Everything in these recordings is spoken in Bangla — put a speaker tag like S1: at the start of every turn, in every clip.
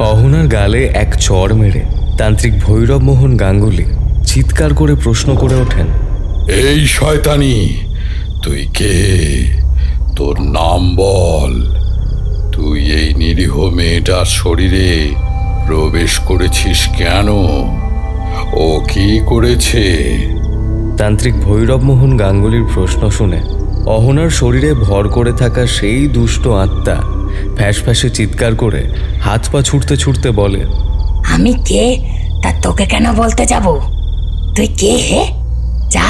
S1: অহনার গালে এক চড় মেরে তান্ত্রিক ভৈরব মোহন গাঙ্গুলি চিৎকার করে প্রশ্ন করে ওঠেন,
S2: এই শয়তানি, তুই কে? তোর নাম বল। তুই এই নিরীহ মেয়েটার শরীরে প্রবেশ করেছিস কেন? ও কি করেছে?
S1: তান্ত্রিক ভৈরব মোহন গাঙ্গুলির প্রশ্ন শুনে অহনার শরীরে ভর করে থাকা সেই দুষ্ট আত্মা ফ্যাস ফ্যাসে চিৎকার করে হাত পা ছুটতে ছুটতে বলে,
S3: আমি কে তা তোকে কেন বলতে যাব? তুই কে হে? যা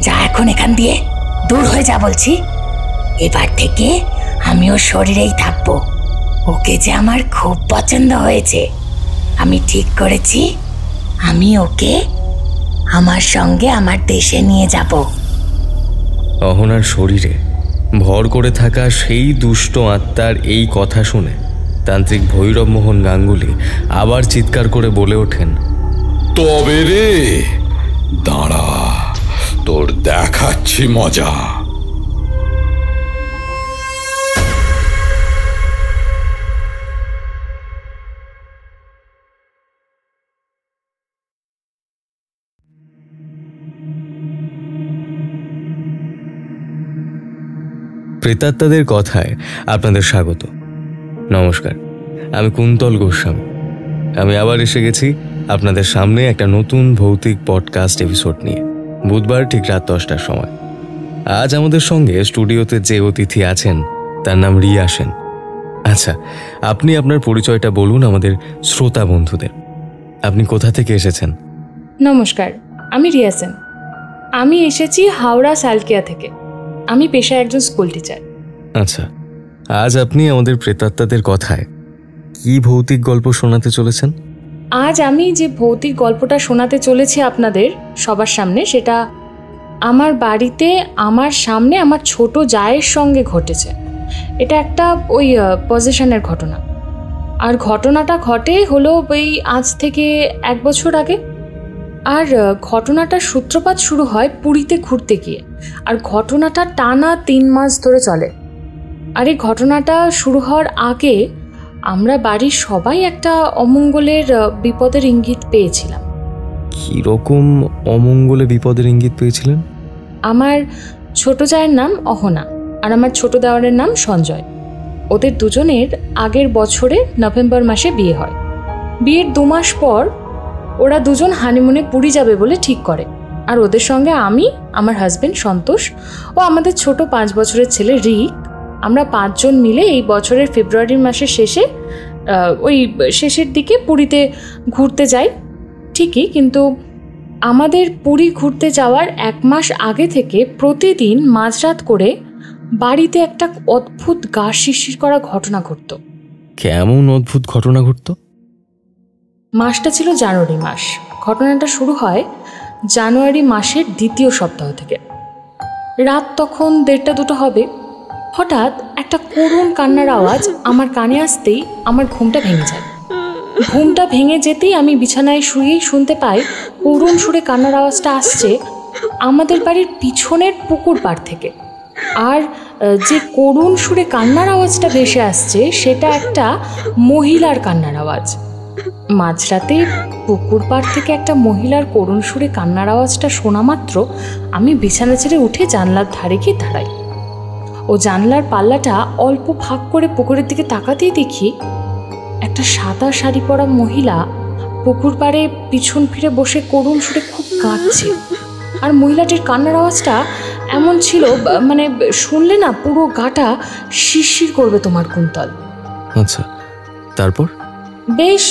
S3: যা এখন এখান দিয়ে দূর হয়ে যা বলছি। এবার থেকে আমি ওর শরীরেই থাকবো। ওকে যে আমার খুব পছন্দ হয়েছে। আমি ঠিক করেছি আমি ওকে আমার সঙ্গে আমার দেশে নিয়ে যাব।
S1: অহনার শরীরে ভর করে থাকা সেই দুষ্ট আত্মার এই কথা শুনে তান্ত্রিক ভৈরব মোহন গাঙ্গুলি আবার চিৎকার করে বলে ওঠেন,
S2: তবে রে, দাঁড়া, তোর দেখাচ্ছি মজা।
S1: প্রেতাত্মাদের কথায় আপনাদের স্বাগত। নমস্কার, আমি কুন্তল গোস্বামী। আমি আবার এসে গেছি আপনাদের সামনে একটা নতুন ভৌতিক পডকাস্ট এপিসোড নিয়ে, বুধবার ঠিক রাত 10টার সময়। আজ আমাদের সঙ্গে স্টুডিওতে যে অতিথি আছেন তার নাম রিয়া সেন। আচ্ছা, আপনি আপনার পরিচয়টা বলুন আমাদের শ্রোতা বন্ধুদের। আপনি কোথা থেকে এসেছেন?
S4: নমস্কার, আমি রিয়া সেন। আমি এসেছি হাওড়া সালকিয়া থেকে। আমি পেশায় একজন স্কুল টিচার।
S1: আচ্ছা, আজ আপনি আমাদের প্রেতাত্মাদের কথায় কি ভৌতিক গল্প শোনাতে চলেছেন?
S4: আজ আমি যে ভৌতিক গল্পটা শোনাতে চলেছি আপনাদের সবার সামনে, সেটা আমার বাড়িতে আমার সামনে আমার ছোট জায়ের সঙ্গে ঘটেছে। এটা একটা ওই পজেশনের ঘটনা। আর ঘটনাটা ঘটে হলো ওই আজ থেকে 1 বছর আগে। আর ঘটনাটার সূত্রপাত শুরু হয় পুরীতে ঘুরতে গিয়ে। আর ঘটনাটা টানা 3 মাস ধরে চলে। আর এই ঘটনাটা শুরু হওয়ার আগে আমরা বাড়ির সবাই একটা অমঙ্গলের বিপদের ইঙ্গিত পেয়েছিলাম।
S1: কিরকম অমঙ্গলে বিপদের ইঙ্গিত পেয়েছিলেন?
S4: আমার ছোট জায়ের নাম অহনা আর আমার ছোট দেওয়ারের নাম সঞ্জয়। ওদের দুজনের আগের বছরে নভেম্বর মাসে বিয়ে হয়। বিয়ের 2 মাস পর ওরা দুজন হানিমুনে পুরী যাবে বলে ঠিক করে। আর ওদের সঙ্গে আমি, আমার হাজবেন্ড সন্তোষ ও আমাদের ছোট 5 বছরের ছেলে রিক, আমরা 5 জন মিলে এই বছরের ফেব্রুয়ারি মাসের শেষে ওই শেষের দিকে পুরীতে ঘুরতে যাই ঠিকই, কিন্তু আমাদের পুরী ঘুরতে যাওয়ার 1 মাস আগে থেকে প্রতিদিন মাঝরাত করে বাড়িতে একটা অদ্ভুত গা শিরশির করা ঘটনা ঘটত।
S1: কেমন অদ্ভুত ঘটনা ঘটত?
S4: মাসটা ছিল জানুয়ারি মাস। ঘটনাটা শুরু হয় জানুয়ারি মাসের 2য় সপ্তাহ থেকে। রাত তখন 1:30-2 হবে। হঠাৎ একটা করুণ কান্নার আওয়াজ আমার কানে আসতেই আমার ঘুমটা ভেঙে যায়। ঘুমটা ভেঙে যেতেই আমি বিছানায় শুয়েই শুনতে পাই করুণ সুরে কান্নার আওয়াজটা আসছে আমাদের বাড়ির পিছনের পুকুর পাড় থেকে। আর যে করুণ সুরে কান্নার আওয়াজটা ভেসে আসছে সেটা একটা মহিলার কান্নার আওয়াজ। মাঝরাতে পুকুর পাড় থেকে একটা মহিলার করুণ সুরে কান্নার আওয়াজটা শোনা মাত্র আমি বিছানা ছেড়ে উঠে জানলার ধারে গিয়ে দাঁড়াই। ও জানলার পাল্লাটা অল্প ফাঁক করে পুকুরের দিকে তাকাতেই দেখি একটা সাদা শাড়ি পরা মহিলা পুকুর পাড়ে পিছন ফিরে বসে করুণ সুরে খুব কাঁদছে। আর মহিলাটির কান্নার আওয়াজটা এমন ছিল মানে শুনলে না পুরো গাটা শিরশির করবে তোমার কুন্তল।
S1: আচ্ছা, তারপর?
S4: বেশ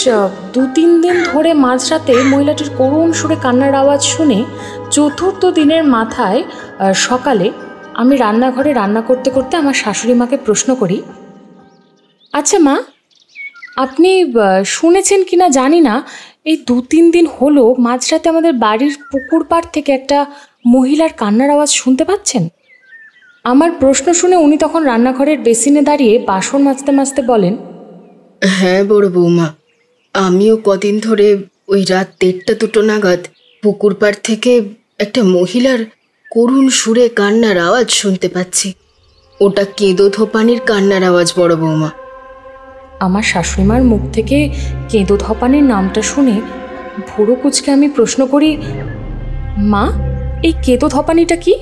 S4: 2-3 দিন ধরে মাঝরাতে মহিলাটির করুণ সুরে কান্নার আওয়াজ শুনে 4র্থ দিনের মাথায় সকালে আমি রান্নাঘরে রান্না করতে করতে আমার শাশুড়ি মাকে প্রশ্ন করি, আচ্ছা মা, আপনি শুনেছেন কিনা জানি না, এই 2-3 দিন হলো মাঝরাতে আমাদের বাড়ির পুকুর পাড় থেকে একটা মহিলার কান্নার আওয়াজ শুনতে পাচ্ছেন? আমার প্রশ্ন শুনে উনি তখন রান্নাঘরের বেসিনে দাঁড়িয়ে বাসন মাজতে মাজতে বলেন,
S5: হ্যাঁ বড় বৌমা, আমিও কদিন ধরে ওই রাত 1:30-2 নাগাদ পুকুর পাড় থেকে একটা মহিলার করুণ সুরে কান্নার আওয়াজ শুনতে পাচ্ছি। ওটা কেঁদো ধোপানির কান্নার আওয়াজ বড় বৌমা।
S4: আমার শাশুড়িমার মুখ থেকে কেঁদো ধপানির নামটা শুনে ভুরু কুচকে আমি প্রশ্ন করি, মা, এই কেঁদো ধপানিটা কি?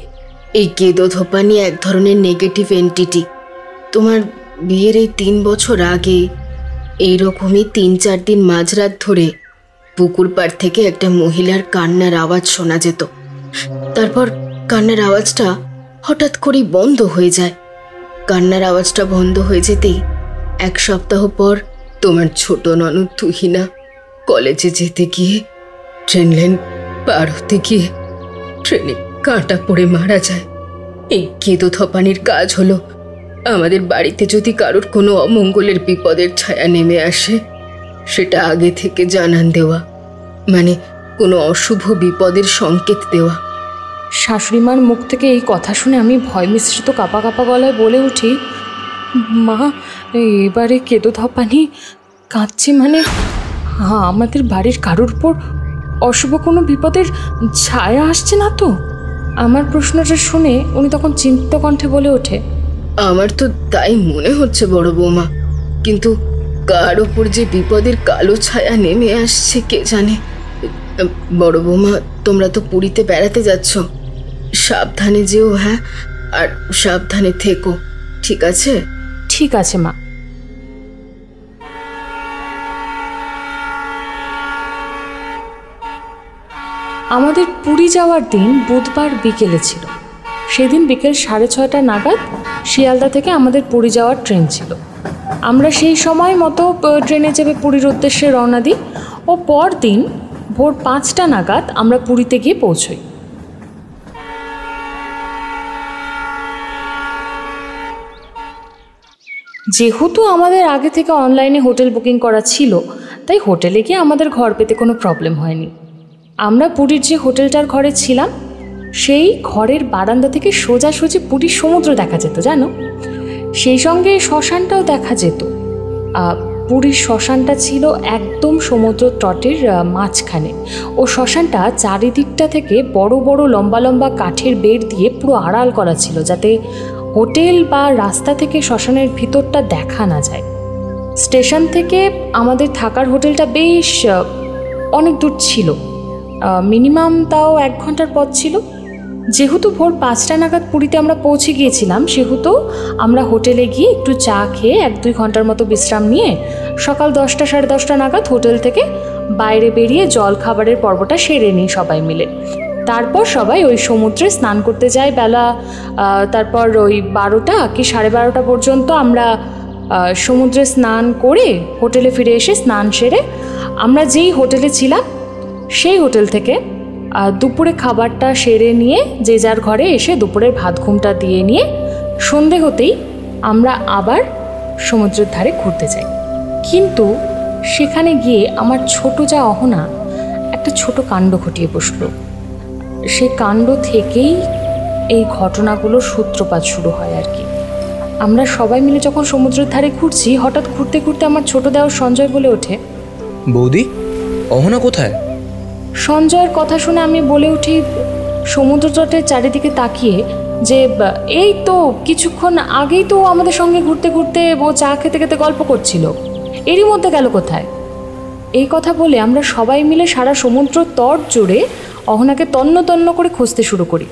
S5: এই কেঁদো ধপানি এক ধরনের নেগেটিভ এন্টিটি। তোমার বিয়ের এই 3 বছর আগে এইরকমই 3-4 দিন মাঝরাত ধরে পুকুর পাড় থেকে একটা মহিলার কান্নার আওয়াজ শোনা যেত। তারপর কান্নার আওয়াজটা হঠাৎ করেই বন্ধ হয়ে যায়। কান্নার আওয়াজটা বন্ধ হয়ে যেতেই 1 সপ্তাহ পর তোমার ছোট ননদ তুহিনা কলেজে যেতে গিয়ে ট্রেন লাইন পার হতে গিয়ে ট্রেনে কাঁটা পড়ে মারা যায়। এই কেঁদো ধপানির কাজ হলো আমাদের বাড়িতে যদি কারোর কোনো অমঙ্গলের বিপদের ছায়া নেমে আসে সেটা আগে থেকে জানান দেওয়া, মানে কোনো অশুভ বিপদের সংকেত দেওয়া।
S4: শাশুড়িমার মুখ থেকে এই কথা শুনে আমি ভয় মিশ্রিত কাঁপা কাঁপা গলায় বলে উঠি, মা, এবারে কেঁদো ধপানি কাঁদছে মানে আমাদের বাড়ির কারোর উপর অশুভ কোনো বিপদের ছায়া আসছে না তো? আমার প্রশ্নটা শুনে উনি তখন চিন্তিত কণ্ঠে বলে ওঠে,
S5: আমার তো তাই মনে হচ্ছে বড় বৌমা, কিন্তু কার ওপর যে বিপদের কালো ছায়া নেমে আসছে কে জানে। বড় বৌমা, তোমরা তো পুরীতে বেড়াতে যাচ্ছ, সাবধানে যেও। হ্যাঁ, আর সাবধানে থেকো, ঠিক আছে?
S4: ঠিক আছে মা। আমাদের পুরী যাওয়ার দিন বুধবার বিকেলে ছিল। সেদিন বিকেল 6:30 নাগাদ শিয়ালদা থেকে আমাদের পুরী যাওয়ার ট্রেন ছিল। আমরা সেই সময় মতো ট্রেনে চেপে পুরীর উদ্দেশ্যে রওনা দিই ও পরদিন ভোর 5টা নাগাদ আমরা পুরীতে গিয়ে পৌঁছই। যেহেতু আমাদের আগে থেকে অনলাইনে হোটেল বুকিং করা ছিল, তাই হোটেলে গিয়ে আমাদের ঘর পেতে কোনো প্রবলেম হয়নি। আমরা পুরীর যে হোটেলটার ঘরে ছিলাম সেই ঘরের বারান্দা থেকে সোজাসুজি পুরীর সমুদ্র দেখা যেত, জানো। সেই সঙ্গে শ্মশানটাও দেখা যেত। পুরীর শ্মশানটা ছিল একদম সমুদ্র তটের মাঝখানে, ও শ্মশানটা চারিদিকটা থেকে বড় বড় লম্বা লম্বা কাঠের বেড় দিয়ে পুরো আড়াল করা ছিল, যাতে হোটেল বা রাস্তা থেকে শ্মশানের ভিতরটা দেখা না যায়। স্টেশন থেকে আমাদের থাকার হোটেলটা বেশ অনেক দূর ছিল, মিনিমাম তাও 1 ঘন্টার পথ ছিল। যেহেতু ভোর 5টা নাগাদ পুরীতে আমরা পৌঁছে গিয়েছিলাম, সেহেতু আমরা হোটেলে গিয়ে একটু চা খেয়ে 1-2 ঘন্টার মতো বিশ্রাম নিয়ে সকাল 10টা সাড়ে 10টা নাগাদ হোটেল থেকে বাইরে বেরিয়ে জল খাবারের পর্বটা সেরে নিই সবাই মিলে। তারপর সবাই ওই সমুদ্রে স্নান করতে যাই বেলা, তারপর ওই 12টা কি 12:30 পর্যন্ত আমরা সমুদ্রে স্নান করে হোটেলে ফিরে এসে স্নান সেরে আমরা যেই হোটেলে ছিলাম সেই হোটেল থেকে দুপুরে খাবারটা সেরে নিয়ে যে যার ঘরে এসে দুপুরের ভাত ঘুমটা দিয়ে নিয়ে সন্ধে হতেই আমরা আবার সমুদ্রের ধারে ঘুরতে যাই। কিন্তু সেখানে গিয়ে আমার ছোট যা অহনা একটা ছোট কাণ্ড ঘটিয়ে বসলো। সেই কাণ্ড থেকেই এই ঘটনাগুলোর সূত্রপাত শুরু হয় আর কি। আমরা সবাই মিলে যখন সমুদ্রের ধারে ঘুরছি, হঠাৎ ঘুরতে ঘুরতে আমার ছোট দেওর সঞ্জয় বলে ওঠে,
S1: বৌদি, অহনা কোথায়?
S4: সঞ্জয়ের কথা শুনে আমি বলে উঠি সমুদ্র তটের চারিদিকে তাকিয়ে যে এই তো কিছুক্ষণ আগেই তো আমাদের সঙ্গে ঘুরতে ঘুরতে ও চা খেতে খেতে গল্প করছিল, এরই মধ্যে গেল কোথায়? এই কথা বলে আমরা সবাই মিলে সারা সমুদ্র তট জুড়ে অহনাকে তন্ন তন্ন করে খুঁজতে শুরু করি।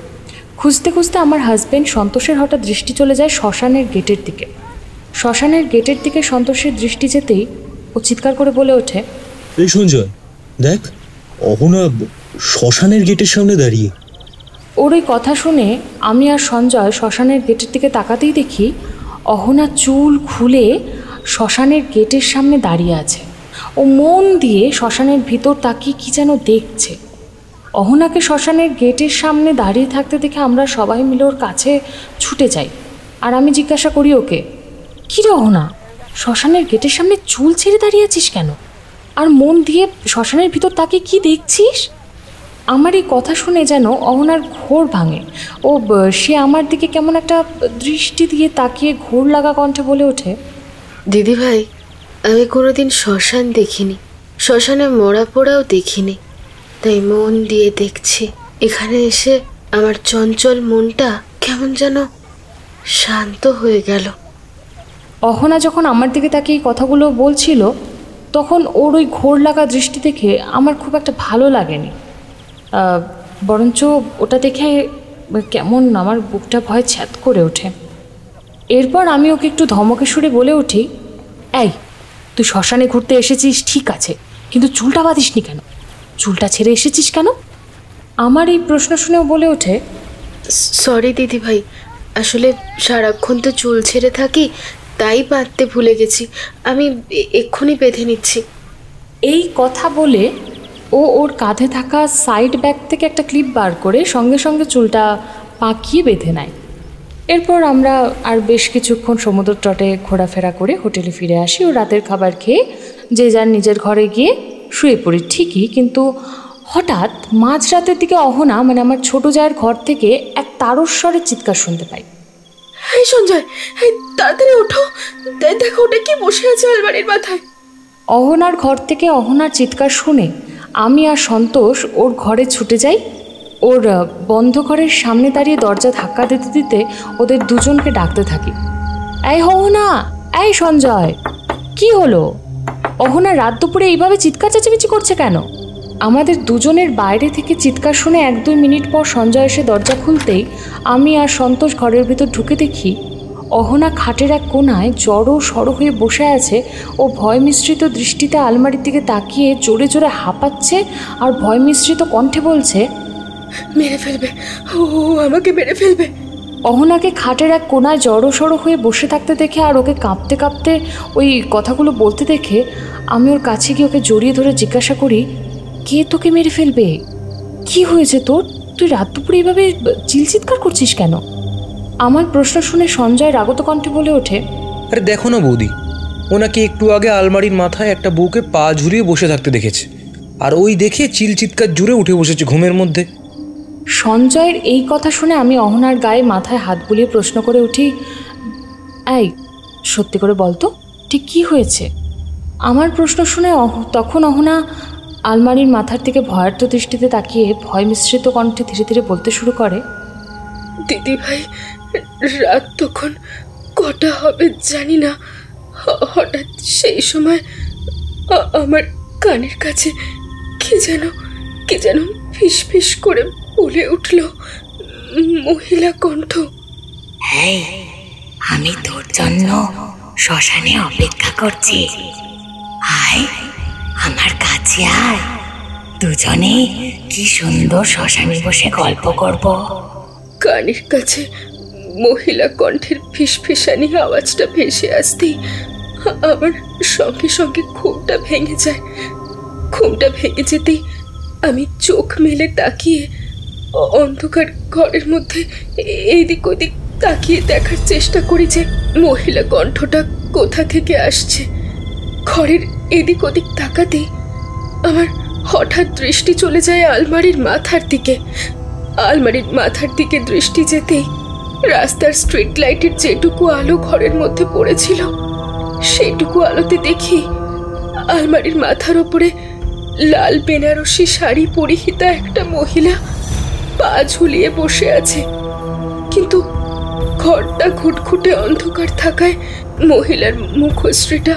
S4: খুঁজতে খুঁজতে আমার হাজব্যান্ড সন্তোষের হঠাৎ দৃষ্টি চলে যায় শ্মশানের গেটের দিকে। শ্মশানের গেটের দিকে সন্তোষের দৃষ্টি যেতেই ও চিৎকার করে বলে ওঠে,
S6: এই সঞ্জয়, দেখ, অহনা শ্মশানের গেটের সামনে দাঁড়িয়ে।
S4: ওর ওই কথা শুনে আমি আর সঞ্জয় শ্মশানের গেটের দিকে তাকাতেই দেখি অহনা চুল খুলে শ্মশানের গেটের সামনে দাঁড়িয়ে আছে। ও মন দিয়ে শ্মশানের ভিতর তাকিয়ে কি যেন দেখছে। অহনাকে শ্মশানের গেটের সামনে দাঁড়িয়ে থাকতে দেখে আমরা সবাই মিলে ওর কাছে ছুটে যাই। আর আমি জিজ্ঞাসা করি ওকে, কী রে অহনা, শ্মশানের গেটের সামনে চুল ছেড়ে দাঁড়িয়ে আছিস কেন? আর মন দিয়ে শ্মশানের ভিতর তাকিয়ে কি দেখছিস? আমার এই কথা শুনে যেন অহনার ঘোর ভাঙে। ও সে আমার দিকে কেমন একটা দৃষ্টি দিয়ে তাকিয়ে ঘোর লাগা কণ্ঠে বলে ওঠে,
S5: দিদি ভাই, আমি কোনোদিন শ্মশান দেখিনি, শ্মশানে মরা পোড়াও দেখিনি, তাই মন দিয়ে দেখছি। এখানে এসে আমার চঞ্চল মনটা কেমন যেন শান্ত হয়ে গেল।
S4: অহনা যখন আমার দিকে তাকিয়ে এই কথাগুলো বলছিল তখন ওর ওই ঘোর লাগা দৃষ্টি দেখে আমার খুব একটা ভালো লাগেনি, বরঞ্চ ওটা দেখে কেমন আমার বুকটা ভয় ছ্যাদ করে ওঠে। এরপর আমি ওকে একটু ধমকে সুরে বলে উঠি, এই তুই শ্মশানে ঘুরতে এসেছিস ঠিক আছে, কিন্তু চুলটা বাঁধিসনি কেন? চুলটা ছেড়ে এসেছিস কেন? আমার এই প্রশ্ন শুনেও বলে ওঠে,
S5: সরি দিদিভাই, আসলে সারাক্ষণ তো চুল ছেড়ে থাকি, তাই বাঁধতে ভুলে গেছি। আমি এক্ষুনি বেঁধে নিচ্ছি।
S4: এই কথা বলে ও ওর কাঁধে থাকা সাইড ব্যাগ থেকে একটা ক্লিপ বার করে সঙ্গে সঙ্গে চুলটা পাকিয়ে বেঁধে নেয়। এরপর আমরা আর বেশ কিছুক্ষণ সমুদ্র তটে ঘোরাফেরা করে হোটেলে ফিরে আসি ও রাতের খাবার খেয়ে যে যার নিজের ঘরে গিয়ে শুয়ে পড়ি ঠিকই, কিন্তু হঠাৎ মাঝরাতের দিকে অহনা মানে আমার ছোট জায়ের ঘর থেকে এক তারস্বরের চিৎকার শুনতে পাই।
S5: এই সঞ্জয়, তাড়াতাড়ি ওঠো, দেখো ওটা কি বসে আছে আলমারির মাথায়।
S4: অহনার ঘর থেকে অহনার চিৎকার শুনে আমি আর সন্তোষ ওর ঘরে ছুটে যাই। ওর বন্ধ ঘরের সামনে দাঁড়িয়ে দরজা ধাক্কা দিতে দিতে ওদের দুজনকে ডাকতে থাকি, এই অহনা, এই সঞ্জয়, কি হলো? অহনা রাত দুপুরে এইভাবে চিৎকার চেঁচামেচি করছে কেন? আমাদের দুজনের বাইরে থেকে চিৎকার শুনে 1-2 মিনিট পর সঞ্জয় এসে দরজা খুলতেই আমি আর সন্তোষ ঘরের ভেতর ঢুকে দেখি অহনা খাটের এক কোণায় জড়ো সড়ো হয়ে বসে আছে ও ভয় মিশ্রিত দৃষ্টিতে আলমারির দিকে তাকিয়ে জোরে জোরে হাঁপাচ্ছে আর ভয় মিশ্রিত কণ্ঠে বলছে,
S5: মেরে ফেলবে, ও আমাকে মেরে ফেলবে।
S4: অহনাকে খাটের এক কোণায় জড়ো সড়ো হয়ে বসে থাকতে দেখে আর ওকে কাঁপতে কাঁপতে ওই কথাগুলো বলতে দেখে আমি ওর কাছে গিয়ে ওকে জড়িয়ে ধরে জিজ্ঞাসা করি, কে তোকে মেরে ফেলবে? কি হয়েছে তোর? তুই রাত দুপুরে এইভাবে চিৎকার করছিস কেন? আমার প্রশ্ন শুনে সঞ্জয় রাগত কণ্ঠে বলে ওঠে,
S7: আরে দেখো না বৌদি, ওনাকে একটু আগে আলমারির মাথায় একটা বউকে পা ঝুলিয়ে বসে থাকতে দেখেছে, আর ওই দেখে চিৎকার জুড়ে উঠে বসেছে ঘুমের মধ্যে।
S4: সঞ্জয়ের এই কথা শুনে আমি অহনার গায়ে মাথায় হাত বুলিয়ে প্রশ্ন করে উঠি, এই সত্যি করে বলতো ঠিক কি হয়েছে? আমার প্রশ্ন শুনে তখন অহনা আলমারির মাথার থেকে ভয়ার্থ দৃষ্টিতে তাকিয়ে ভয় মিশ্রিত কণ্ঠে ধীরে ধীরে বলতে শুরু করে,
S5: দিদিভাই, রাত তখন কটা হবে জানি না, হঠাৎ সেই সময় আমার কানের কাছে কে যেন ফিস ফিস করে বলে উঠল, মহিলা কণ্ঠ।
S3: এই, আমি তোর জন্য শ্মশানে অপেক্ষা করছি, আয় আমার কাছে আয়, দুজনে কি সুন্দর শ্মশানে বসে গল্প করব।
S5: কানের কাছে মহিলা কণ্ঠের ফিসফিসানি আওয়াজটা ভেসে আসতেই আমার সঙ্গে সঙ্গে ঘুমটা ভেঙে যায়। ঘুমটা ভেঙে যেতেই আমি চোখ মেলে তাকিয়ে অন্ধকার ঘরের মধ্যে এদিক ওদিক তাকিয়ে দেখার চেষ্টা করি যে মহিলা কণ্ঠটা কোথা থেকে আসছে। ঘরের এদিক ওদিক তাকাতেই আমার হঠাৎ দৃষ্টি চলে যায় আলমারির মাথার দিকে। আলমারির মাথার দিকে দৃষ্টি যেতেই রাস্তার স্ট্রিট লাইটের যেটুকু আলো ঘরের মধ্যে পড়েছিল সেইটুকু আলোতে দেখি আলমারির মাথার ওপরে লাল বেনারসি শাড়ি পরিহিতা একটা মহিলা পা ঝুলিয়ে বসে আছে, কিন্তু ঘরটা ঘুটঘুটে অন্ধকার থাকায় মহিলার মুখশ্রীটা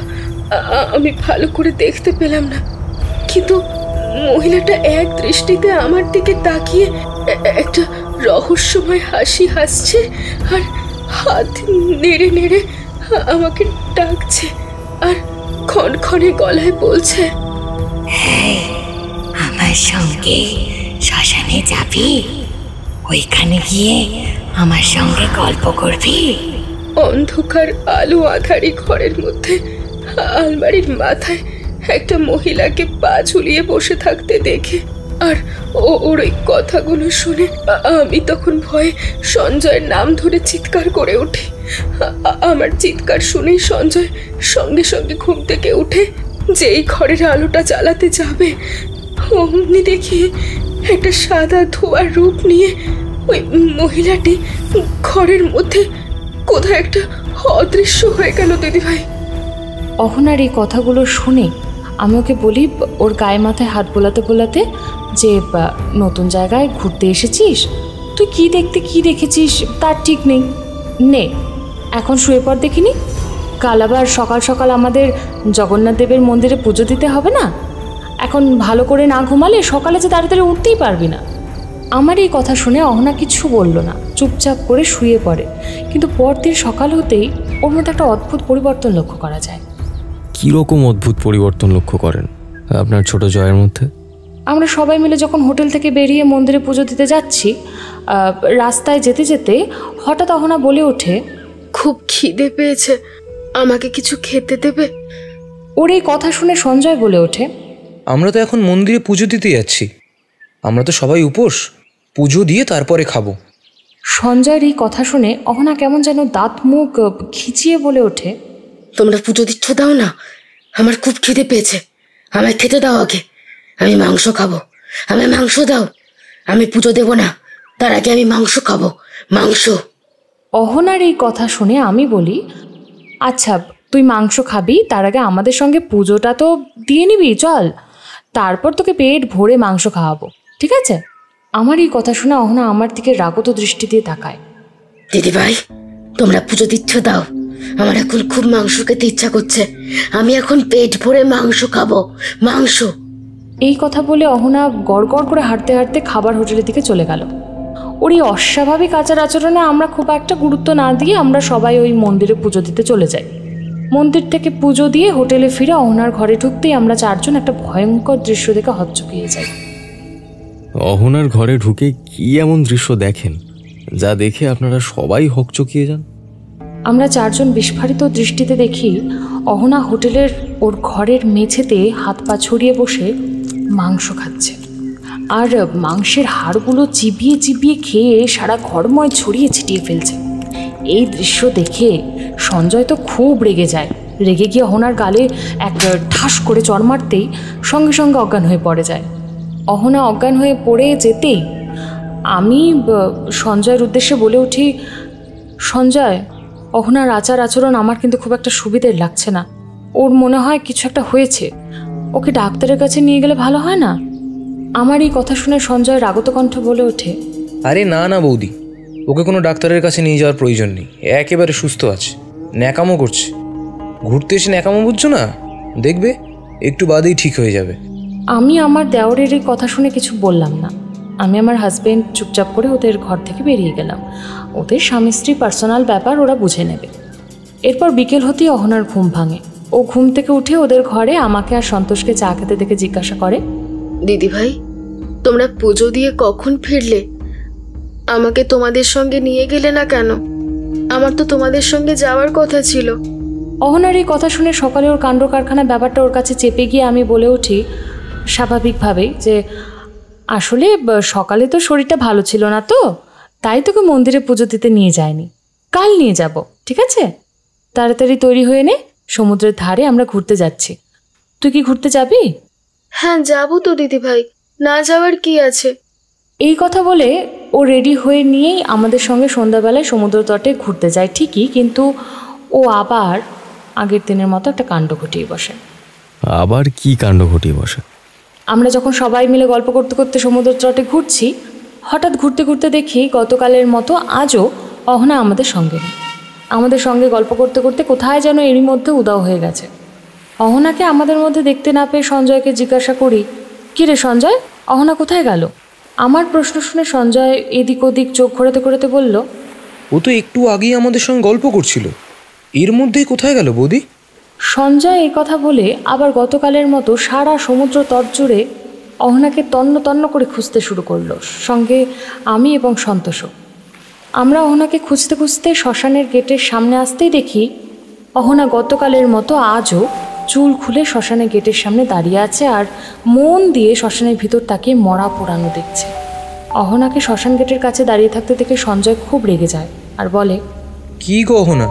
S5: আমি ভালো করে দেখতে পেলাম না। কিন্তু মহিলাটা এক দৃষ্টিতে আমার দিকে তাকিয়ে একটা রহস্যময় হাসি হাসছে আর হাত নেড়ে নেড়ে আমাকে ডাকছে আর ক্ষণক্ষণে গলায় বলছে,
S3: হ্যাঁ, আমার সঙ্গে শ্মশানে যাবি? ওইখানে গিয়ে আমার সঙ্গে গল্প করবি?
S5: অন্ধকার আলো আধারি ঘরের মধ্যে আলমারির মাথায় একটা মহিলাকে পা ঝুলিয়ে বসে থাকতে দেখে আর ওর ওই কথাগুলো শুনে আমি তখন ভয়ে সঞ্জয়ের নাম ধরে চিৎকার করে উঠি। আমার চিৎকার শুনেই সঞ্জয় সঙ্গে সঙ্গে ঘুম থেকে উঠে যেই ঘরের আলোটা জ্বালাতে যাবে অমনি দেখি একটা সাদা ধোয়ার রূপ নিয়ে ওই মহিলাটি ঘরের মধ্যে কোথায় একটা অদৃশ্য হয়ে গেল। দিদিভাই,
S4: অহনার এই কথাগুলো শুনে আমি ওকে বলি ওর গায়ে মাথায় হাত বোলাতে বোলাতে যে নতুন জায়গায় ঘুরতে এসেছিস, তুই কি দেখতে কি দেখেছিস তার ঠিক নেই, নে এখন শুয়ে পড় দেখিনি। কাল আবার সকাল সকাল আমাদের জগন্নাথ দেবের মন্দিরে পুজো দিতে হবে না? এখন ভালো করে না ঘুমালে সকালে যে তাড়াতাড়ি উঠতেই পারবি না। আমার এই কথা শুনে অহনা কিছু বলল না, চুপচাপ করে শুয়ে পড়ে। কিন্তু পরদিন সকাল হতেই ওর মধ্যে একটা অদ্ভুত পরিবর্তন লক্ষ্য করা যায়।
S1: কীরকম অদ্ভুত পরিবর্তন লক্ষ্য করেন আপনার ছোট জয়ের মধ্যে?
S4: আমরা সবাই মিলে যখন হোটেল থেকে বেরিয়ে মন্দিরে পুজো দিতে যাচ্ছি, রাস্তায় যেতে যেতে হঠাৎ অহনা বলে ওঠে,
S5: খুব খিদে পেয়েছে, আমাকে কিছু খেতে দেবে?
S4: ওর এই কথা শুনে সঞ্জয় বলে ওঠে,
S7: আমরা তো এখন মন্দিরে পুজো দিতে যাচ্ছি, আমরা তো সবাই উপোস, পুজো দিয়ে তারপরে খাবো।
S4: সঞ্জয়ের এই কথা শুনে অহনা কেমন যেন দাঁত মুখ খিচিয়ে বলে ওঠে,
S5: তোমরা পুজো দিচ্ছ দাও না, আমার খুব খিদে পেয়েছে, আমায় খেতে দাও আগে, আমি মাংস খাবো, আমায় মাংস দাও, আমি পুজো দেব না, তার আগে আমি মাংস খাবো, মাংস।
S4: অহনার এই কথা শুনে আমি বলি, আচ্ছা তুই মাংস খাবি, তার আগে আমাদের সঙ্গে পুজোটা তো দিয়ে নিবি, চল, তারপর তোকে পেট ভরে মাংস খাওয়াবো, ঠিক আছে? আমার এই কথা শুনে অহনা আমার দিকে রাগত দৃষ্টি দিয়ে তাকায়।
S5: দিদিভাই, তোমরা পুজো দিচ্ছ দাও, আমার এখন খুব মাংস খেতে ইচ্ছা করছে, আমি এখন পেট ভরে মাংস খাবো, মাংস।
S4: এই কথা বলে অহনা গড় গড় করে হাঁটতে হাঁটতে খাবার হোটেলের দিকে চলে গেল। ওর এই অস্বাভাবিক আচার আচরণে আমরা খুব একটা গুরুত্ব না দিয়ে আমরা সবাই ওই মন্দিরে পুজো দিতে চলে যাই। মন্দির থেকে পুজো দিয়ে হোটেলে ফিরে অহনার ঘরে ঢুকতেই আমরা চারজন একটা ভয়ঙ্কর দৃশ্য দেখে হকচকিয়ে যাই।
S1: অহনার ঘরে ঢুকে কি এমন দৃশ্য দেখেন যা দেখে আপনারা সবাই হকচকিয়ে যান?
S4: আমরা চারজন বিস্ফারিত দৃষ্টিতে দেখি অহনা হোটেলের ওর ঘরের মেঝেতে হাত পা ছড়িয়ে বসে মাংস খাচ্ছে, আর মাংসের হাড়গুলো চিবিয়ে চিবিয়ে খেয়ে সারা ঘরময় ছড়িয়ে ছিটিয়ে ফেলছে। এই দৃশ্য দেখে সঞ্জয় তো খুব রেগে যায়, রেগে গিয়ে অহনার গালে এক ঠাস করে চড় মারতেই সঙ্গে সঙ্গে অজ্ঞান হয়ে পড়ে যায়। অহনা অজ্ঞান হয়ে পড়ে যেতেই আমি সঞ্জয়ের উদ্দেশ্যে বলে উঠি, সঞ্জয়, অহনার আচার আচরণ আমার কিন্তু খুব একটা সুবিধের লাগছে না, ওর মনে হয় কিছু একটা হয়েছে, ওকে ডাক্তারের কাছে নিয়ে গেলে ভালো হয় না? আমার এই কথা শুনে সঞ্জয় রাগত কণ্ঠে বলে ওঠে,
S7: আরে না না বৌদি, ওকে কোনো ডাক্তারের কাছে নিয়ে যাওয়ার প্রয়োজন নেই, একেবারে সুস্থ আছে, ন্যাকামো করছে, ঘুরতে এসে ন্যাকামো বুঝছো না, দেখবে একটু বাদেই ঠিক হয়ে যাবে।
S4: আমি আমার দেওরের এই কথা শুনে কিছু বললাম না। আমি আমার হাজবেন্ড চুপচাপ করে ওদের ঘর থেকে বেরিয়ে গেলাম। ওদের স্বামী স্ত্রী পার্সোনাল ব্যাপার, ওরা বুঝে নেবে। এরপর বিকেল হতেই অহনার ঘুম ভাঙে। ও ঘুম থেকে উঠে ওদের ঘরে আমাকে আর সন্তোষকে চা খেতে দেখে জিজ্ঞাসা করে,
S5: দিদিভাই, তোমরা পুজো দিয়ে কখন ফিরলে? আমাকে তোমাদের সঙ্গে নিয়ে গেলে না কেন? আমার তো তোমাদের সঙ্গে যাওয়ার কথা ছিল।
S4: অহনার এই কথা শুনে সকালে ওর কাণ্ড কারখানা ব্যাপারটা ওর কাছে চেপে গিয়ে আমি বলে উঠি স্বাভাবিকভাবেই যে আসলে সকালে তো শরীরটা ভালো ছিল না, তো তাই তোকে মন্দিরে পুজো দিতে নিয়ে যায়নি, কাল নিয়ে যাব, ঠিক আছে? তাড়াতাড়ি তৈরি হয়ে নে, সমুদ্রের ধারে আমরা ঘুরতে যাচ্ছি। তুই কি ঘুরতে যাবি?
S5: হ্যাঁ যাবো তো দিদিভাই, না যাওয়ার কি আছে?
S4: এই কথা বলে ও রেডি হয়ে নিয়েই আমাদের সঙ্গে সন্ধ্যাবেলায় সমুদ্র তটে ঘুরতে যায় ঠিকই, কিন্তু ও আবার আগের দিনের মতো একটা কাণ্ড ঘটিয়ে বসে।
S1: আবার কি কাণ্ড ঘটিয়ে বসে?
S4: আমরা যখন সবাই মিলে গল্প করতে করতে সমুদ্র তটে ঘুরছি, হঠাৎ ঘুরতে ঘুরতে দেখি গতকালের মতো আজও অহনা আমাদের সঙ্গে নেই। আমাদের সঙ্গে গল্প করতে করতে কোথায় যেন এরই মধ্যে উধাও হয়ে গেছে। অহনাকে আমাদের মধ্যে দেখতে না পেয়ে সঞ্জয়কে জিজ্ঞাসা করি, কী রে সঞ্জয়, অহনা কোথায় গেল? আমার প্রশ্ন শুনে সঞ্জয় এদিক ওদিক চোখ ঘোরাতে ঘোরাতে বলল,
S7: ও তো একটু আগেই আমাদের সঙ্গে গল্প করছিল, এর মধ্যেই কোথায় গেল বৌদি?
S4: সঞ্জয় এই কথা বলে আবার গতকালের মতো সারা সমুদ্র তট জুড়ে অহনাকে তন্ন তন্ন করে খুঁজতে শুরু করলো, সঙ্গে আমি এবং সন্তোষও। আমরা অহনাকে খুঁজতে খুঁজতে শ্মশানের গেটের সামনে আসতেই দেখি অহনা গতকালের মতো আজও চুল খুলে শ্মশানের গেটের সামনে দাঁড়িয়ে আছে আর মন দিয়ে শ্মশানের ভিতর তাকিয়ে মরা পোড়ানো দেখছে। অহনাকে শ্মশান গেটের কাছে দাঁড়িয়ে থাকতে দেখে সঞ্জয় খুব রেগে যায় আর বলে,
S7: কি গো অহনা,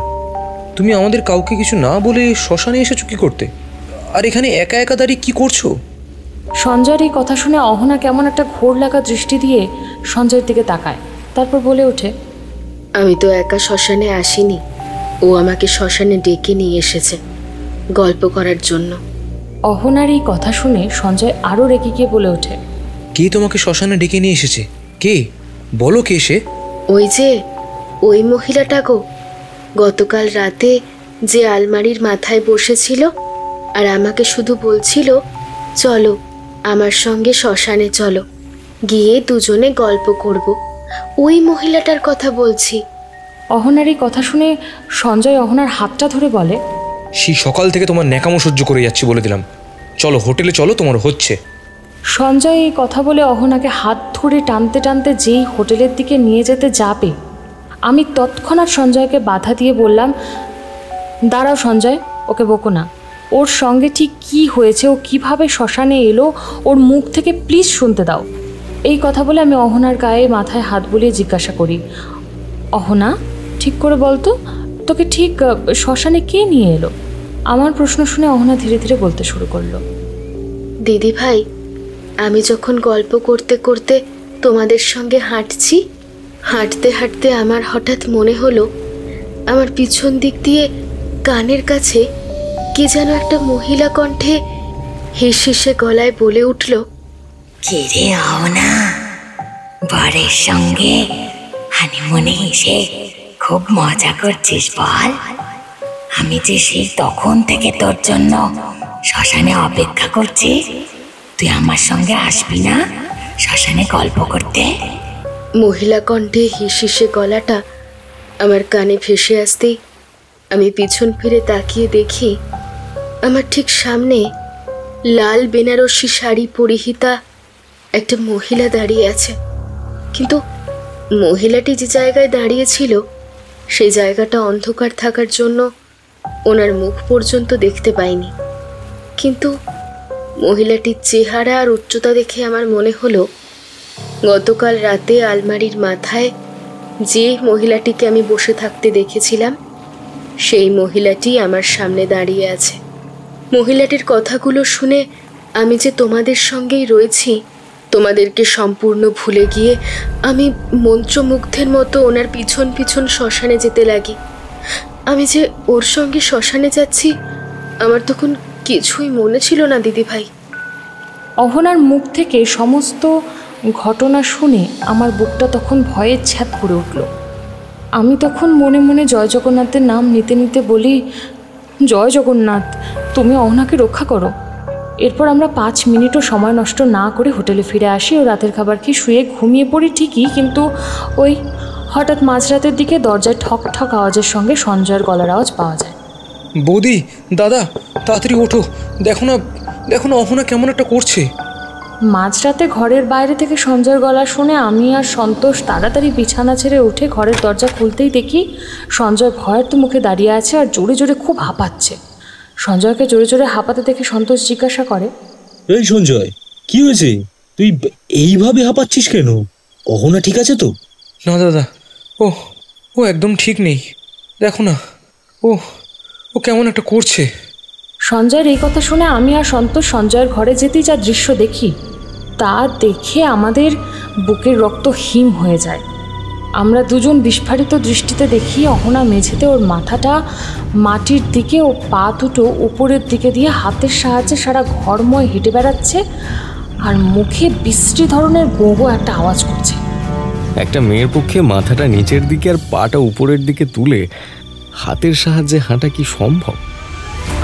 S7: তুমি আমাদের কাউকে কিছু না বলে শ্মশানে এসেছো কি করতে? আর এখানে একা একা দাঁড়িয়ে কি করছো?
S4: সঞ্জয়ের এই কথা শুনে অহনা কেমন একটা ঘোর লাগা দৃষ্টি দিয়ে সঞ্জয়ের দিকে তাকায়, তারপর বলে ওঠে,
S5: আমি তো একা শ্মশানে আসিনি, ও আমাকে শ্মশানে ডেকে নিয়ে এসেছে গল্প করার জন্য।
S4: অহনার এই কথা শুনে সঞ্জয় আরও রেগে গিয়ে বলে ওঠে,
S7: কে তোমাকে শ্মশানে ডেকে নিয়ে এসেছে? কে? বলো কে সে?
S5: ওই যে ওই মহিলাটা গো, গতকাল রাতে যে আলমারির মাথায় বসেছিল আর আমাকে শুধু বলছিল, চলো আমার সঙ্গে শ্মশানে চলো, গিয়ে দুজনে গল্প করব, ওই মহিলাটার কথা বলছি।
S4: অহনার এই কথা শুনে সঞ্জয় অহনার হাতটা ধরে বলে,
S7: সেই সকাল থেকে তোমার ন্যাকামো সহ্য করে যাচ্ছি, বলে দিলাম। চলো হোটেলে চলো, তোমার হচ্ছে।
S4: সঞ্জয় এই কথা বলে অহনাকে হাত ধরে টানতে টানতে যেই হোটেলের দিকে নিয়ে যেতে যাবে, আমি তৎক্ষণাৎ সঞ্জয়কে বাধা দিয়ে বললাম, দাঁড়াও সঞ্জয়, ওকে বকো না। ওর সঙ্গে ঠিক কী হয়েছে, ও কিভাবে শ্মশানে এলো, ওর মুখ থেকে প্লিজ শুনতে দাও। এই কথা বলে আমি অহনার গায়ে মাথায় হাত বুলিয়ে জিজ্ঞাসা করি, অহনা ঠিক করে বলতো, তোকে ঠিক শ্মশানে কে নিয়ে এলো? আমার প্রশ্ন শুনে অহনা ধীরে ধীরে বলতে শুরু করলো,
S5: দিদি ভাই, আমি যখন গল্প করতে করতে তোমাদের সঙ্গে হাঁটছি, হাঁটতে হাঁটতে আমার হঠাৎ মনে হলো আমার পিছন দিক দিয়ে কানের কাছে কি যেন একটা মহিলা কণ্ঠে হিসহিসে গলায় বলে উঠল,
S3: কি রে অহনা, বরের সঙ্গে হানিমুনে এসে খুব মজা করছিস বল? আমি যে সেই তখন থেকে তোর জন্য শ্মশানে অপেক্ষা করছি, তুই আমার সঙ্গে আসবি না শ্মশানে গল্প করতে?
S5: মহিলা কণ্ঠে হিসহিসে গলাটা আমার কানে ভেসে আসতেই আমি পিছন ফিরে তাকিয়ে দেখি আমার ঠিক সামনে লাল বেনারসি শাড়ি পরিহিতা একটা মহিলা দাঁড়িয়ে আছে। কিন্তু মহিলাটি যে জায়গায় দাঁড়িয়েছিল সেই জায়গাটা অন্ধকার থাকার জন্য ওনার মুখ পর্যন্ত দেখতে পাইনি। কিন্তু মহিলাটির চেহারা আর উচ্চতা দেখে আমার মনে হলো গতকাল রাতে আলমারির মাথায় যে মহিলাটিকে আমি বসে থাকতে দেখেছিলাম সেই মহিলাটি আমার সামনে দাঁড়িয়ে আছে। মহিলাটির কথাগুলো শুনে আমি যে তোমাদের সঙ্গেই রয়েছি, তোমাদেরকে সম্পূর্ণ ভুলে গিয়ে আমি মন্ত্রমুগ্ধের মতো ওনার পিছন পিছন শ্মশানে যেতে লাগি। আমি যে ওর সঙ্গে শ্মশানে যাচ্ছি আমার তখন কিছুই মনে ছিল না দিদিভাই।
S4: অহনার মুখ থেকে সমস্ত ঘটনা শুনে আমার বুকটা তখন ভয়ে ছ্যাদ করে উঠল। আমি তখন মনে মনে জয় জগন্নাথের নাম নিতে নিতে বলি, জয় জগন্নাথ, তুমি অহনাকে রক্ষা করো। এরপর আমরা 5 মিনিটও সময় নষ্ট না করে হোটেলে ফিরে আসি ও রাতের খাবার খেয়ে শুয়ে ঘুমিয়ে পড়ি ঠিকই, কিন্তু ওই হঠাৎ মাঝরাতের দিকে দরজায় ঠক ঠক আওয়াজের সঙ্গে সঞ্জয়ের গলার আওয়াজ পাওয়া যায়।
S7: বৌদি, দাদা, তাড়াতাড়ি ওঠো, দেখো না দেখো না অহনা কেমন একটা করছে।
S4: মাঝরাতে ঘরের বাইরে থেকে সঞ্জয়ের গলা শুনে আমি আর সন্তোষ তাড়াতাড়ি বিছানা ছেড়ে উঠে ঘরের দরজা খুলতেই দেখি সঞ্জয় ভয়ের তো মুখে দাঁড়িয়ে আছে আর জোরে জোরে খুব হাঁপাচ্ছে। সঞ্জয়কে জোরে জোরে হাঁপাতে দেখে সন্তোষ জিজ্ঞাসা করে,
S6: এই সঞ্জয়, কি হয়েছে? তুই এইভাবে হাঁপাচ্ছিস কেন? অহনা ঠিক আছে তো?
S7: না দাদা, ও একদম ঠিক নেই। দেখো না, ও কেমন একটা করছে।
S4: সঞ্জয়ের এই কথা শুনে আমি আর সন্তোষ সঞ্জয়ের ঘরে যেতেই যা দৃশ্য দেখি তা দেখে আমাদের বুকের রক্ত হিম হয়ে যায়। আমরা দুজন বিস্ফারিত দৃষ্টিতে দেখি অহনা মেঝেতে ওর মাথাটা মাটির দিকে ও পা দুটো উপরের দিকে দিয়ে হাতের সাহায্যে সারা ঘরময় হেঁটে বেড়াচ্ছে আর মুখে বিশ্রী ধরনের গোঁ একটা আওয়াজ করছে।
S1: একটা মেয়ের পক্ষে মাথাটা নিচের দিকে আর পাটা উপরের দিকে তুলে হাতের সাহায্যে হাঁটা কি সম্ভব?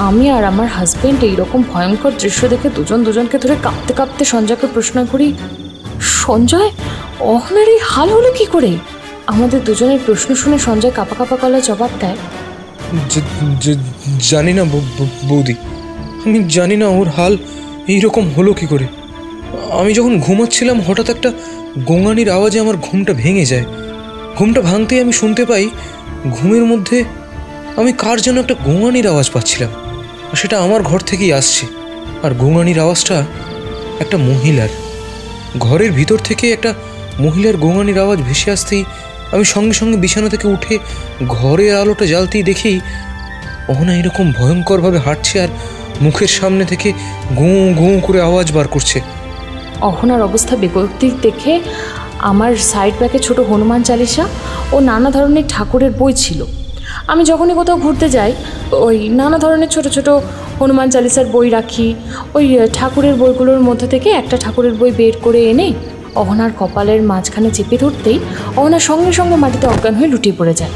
S4: আমি আর আমার হাজবেন্ড এইরকম ভয়ঙ্কর দৃশ্য দেখে দুজনকে ধরে কাঁপতে কাঁপতে সঞ্জয়কে প্রশ্ন করি, সঞ্জয়, অহনার এই হাল হলো কি করে? আমাদের দুজনের প্রশ্ন শুনে সঞ্জয় কাঁপা কাঁপা গলায় জবাব দেয়,
S7: জানি না বৌদি, আমি জানি না ওর হাল এইরকম হলো কি করে। আমি যখন ঘুমাচ্ছিলাম হঠাৎ একটা গোঙানির আওয়াজে আমার ঘুমটা ভেঙে যায়। ঘুমটা ভাঙতেই আমি শুনতে পাই ঘুমের মধ্যে আমি কার যেন একটা গোঙানির আওয়াজ পাচ্ছিলাম, আর সেটা আমার ঘর থেকেই আসছে। আর গোঙানির আওয়াজটা একটা মহিলার। ঘরের ভিতর থেকে একটা মহিলার গোঙানির আওয়াজ ভেসে আসতেই আমি সঙ্গে সঙ্গে বিছানা থেকে উঠে ঘরের আলোটা জ্বালতেই দেখি অহনা এরকম ভয়ঙ্করভাবে হাঁটছে আর মুখের সামনে থেকে গোঁ গোঁ করে আওয়াজ বার করছে।
S4: অহনার অবস্থা বেগতিক দেখে আমার সাইড ব্যাগে ছোট হনুমান চালিসা ও নানা ধরনের ঠাকুরের বই ছিল। আমি যখনই কোথাও ঘুরতে যাই ওই নানা ধরনের ছোট ছোট হনুমান চালিসার বই রাখি। ওই ঠাকুরের বইগুলোর মধ্যে থেকে একটা ঠাকুরের বই বের করে এনে অহনার কপালের মাঝখানে চেপে ধরতেই অহনা সঙ্গে সঙ্গে মাটিতে অজ্ঞান হয়ে লুটিয়ে পড়ে যায়।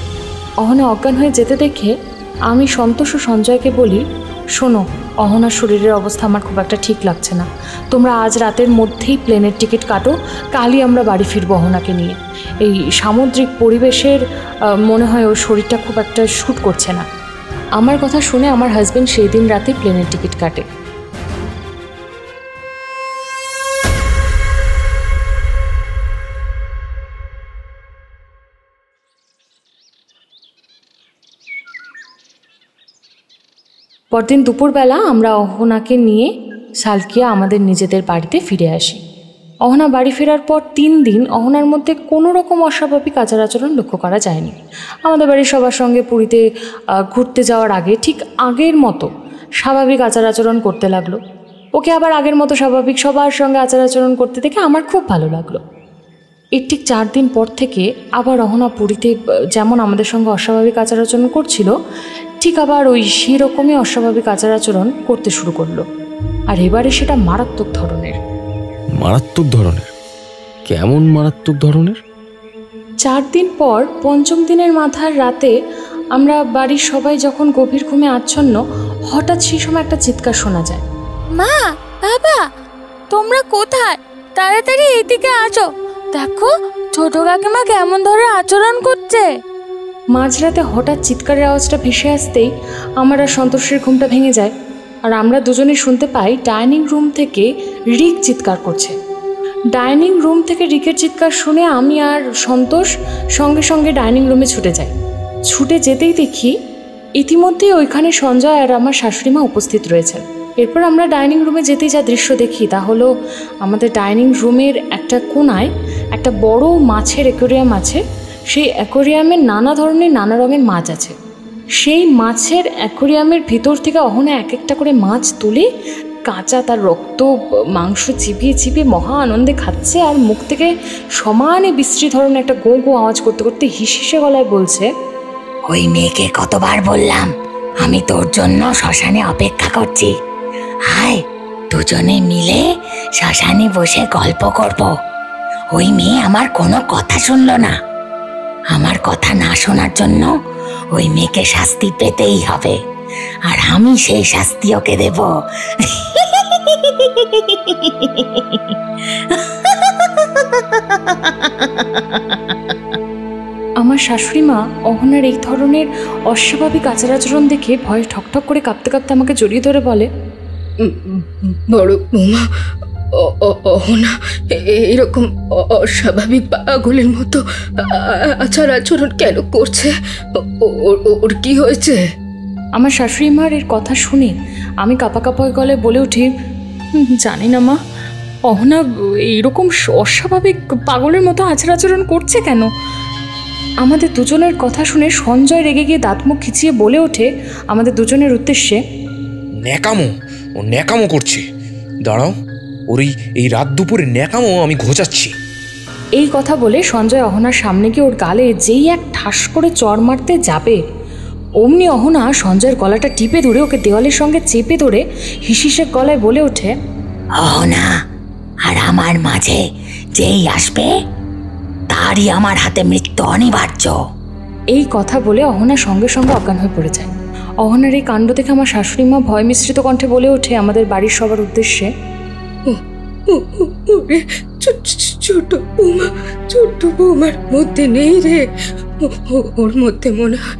S4: অহনা অজ্ঞান হয়ে যেতে দেখে আমি সন্তোষ ও সঞ্জয়কে বলি, শোনো, অহনার শরীরের অবস্থা আমার খুব একটা ঠিক লাগছে না, তোমরা আজ রাতের মধ্যেই প্লেনের টিকিট কাটো, কালই আমরা বাড়ি ফিরবো অহনাকে নিয়ে। এই সামুদ্রিক পরিবেশের মনে হয় ওর শরীরটা খুব একটা শ্যুট করছে না। আমার কথা শুনে আমার হাজব্যান্ড সেই দিন রাতে প্লেনের টিকিট কাটে। পরদিন দুপুরবেলা আমরা অহনাকে নিয়ে সালকিয়া আমাদের নিজেদের বাড়িতে ফিরে আসি। অহনা বাড়ি ফেরার পর 3 দিন অহনার মধ্যে কোনো রকম অস্বাভাবিক আচার আচরণ লক্ষ্য করা যায়নি। আমাদের বাড়ির সবার সঙ্গে পুরীতে ঘুরতে যাওয়ার আগে ঠিক আগের মতো স্বাভাবিক আচার আচরণ করতে লাগলো। ওকে আবার আগের মতো স্বাভাবিক সবার সঙ্গে আচার আচরণ করতে দেখে আমার খুব ভালো লাগলো। এর ঠিক 4 দিন পর থেকে আবার অহনা পুরীতে যেমন আমাদের সঙ্গে অস্বাভাবিক আচার আচরণ করছিল, ঠিক আবার ওই সেরকমই অস্বাভাবিক আচার আচরণ করতে শুরু করলো। আর এবারে সেটা মারাত্মক ধরনের।
S1: মারাত্মক ধরনের? কেমন মারাত্মক ধরনের?
S4: 4 দিন পর 5ম দিনের মাথার রাতে আমরা বাড়ির সবাই যখন গভীর ঘুমে আচ্ছন্ন, হঠাৎ সেই সময় একটা চিৎকার শোনা যায়,
S8: মা, বাবা, তোমরা কোথায়? তাড়াতাড়ি এদিকে আসো, দেখো ছোট কাকিমা কেমন ধরে আচরণ করছে।
S4: মাঝরাতে হঠাৎ চিৎকারের আওয়াজটা ভেসে আসতেই আমার আর সন্তোষের ঘুমটা ভেঙে যায়। আর আমরা দুজনে শুনতে পাই ডাইনিং রুম থেকে রিক চিৎকার করছে। ডাইনিং রুম থেকে রিকের চিৎকার শুনে আমি আর সন্তোষ সঙ্গে সঙ্গে ডাইনিং রুমে ছুটে যাই। ছুটে যেতেই দেখি ইতিমধ্যেই ওইখানে সঞ্জয় আর আমার শাশুড়িমা উপস্থিত রয়েছেন। এরপর আমরা ডাইনিং রুমে যেতেই যা দৃশ্য দেখি তা হলো, আমাদের ডাইনিং রুমের একটা কোণায় একটা বড় মাছের অ্যাকোয়ারিয়াম আছে। সেই অ্যাকোয়ারিয়ামে নানা ধরনের নানা রঙের মাছ আছে। সেই মাছের অ্যাকোয়ারিয়ামের ভিতর থেকে অহনা এক একটা করে মাছ তুলে কাঁচা তার রক্ত মাংস চিবিয়ে চিবিয়ে মহা আনন্দে খাচ্ছে, আর মুখ থেকে সমানে বিশ্রী ধরনের একটা গো গো আওয়াজ করতে করতে হিসিসে গলায় বলছে,
S3: ওই মেয়েকে কতবার বললাম আমি তোর জন্য শ্মশানে অপেক্ষা করছি, আয় দুজনে মিলে শ্মশানে বসে গল্প করব। ওই মেয়ে আমার কোনো কথা শুনলো না। আমার কথা না শোনার জন্য ওই মেয়েকে শাস্তি পেতেই হবে, আর আমি সেই শাস্তি ওকে দেব।
S4: আমার শাশুড়িমা অহনার এই ধরনের অস্বাভাবিক আচার আচরণ দেখে ভয়ে ঠকঠক করে কাঁপতে কাঁপতে আমাকে জড়িয়ে ধরে বলে,
S5: বড় বৌমা, অহনা এরকম অস্বাভাবিক পাগলের মতো আচার আচরণ কেন করছে? ওর কি হয়েছে?
S4: আমার শাশুড়ি মার এর কথা শুনে আমি কাঁপা কাঁপা গলায় বলে উঠি, জানি না মা, অহনা এইরকম অস্বাভাবিক পাগলের মতো আচার আচরণ করছে কেন? আমাদের দুজনের কথা শুনে সঞ্জয় রেগে গিয়ে দাঁত মুখ খিচিয়ে বলে ওঠে আমাদের দুজনের উদ্দেশ্যে,
S7: ও ন্যাকামো করছে, দাঁড়াও, ওর এই রাত দুপুরে ন্যাকামো আমি ঘোচাচ্ছি।
S4: এই কথা বলে সঞ্জয় অহনার সামনে গিয়ে ওর গালে যেই এক ঠাস করে চড় মারতে যাবে, অমনি অহনা সঞ্জয়ের গলাটা টিপে ধরে ওকে দেওয়ালের সঙ্গে চেপে ধরে হিসিসে গলায় বলে ওঠে,
S3: অহনা আর আমার মাঝে যেই আসবে তারই আমার হাতে মৃত্যু অনিবার্য।
S4: এই কথা বলে অহনা সঙ্গে সঙ্গে অজ্ঞান হয়ে পড়ে যায়। অহনার এই কাণ্ড দেখে আমার শাশুড়ি মা ভয় মিশ্রিত কণ্ঠে বলে ওঠে আমাদের বাড়ির সবার উদ্দেশ্যে,
S5: ছোট বৌমার মধ্যে নেই রে, ওর মধ্যে মনে হয়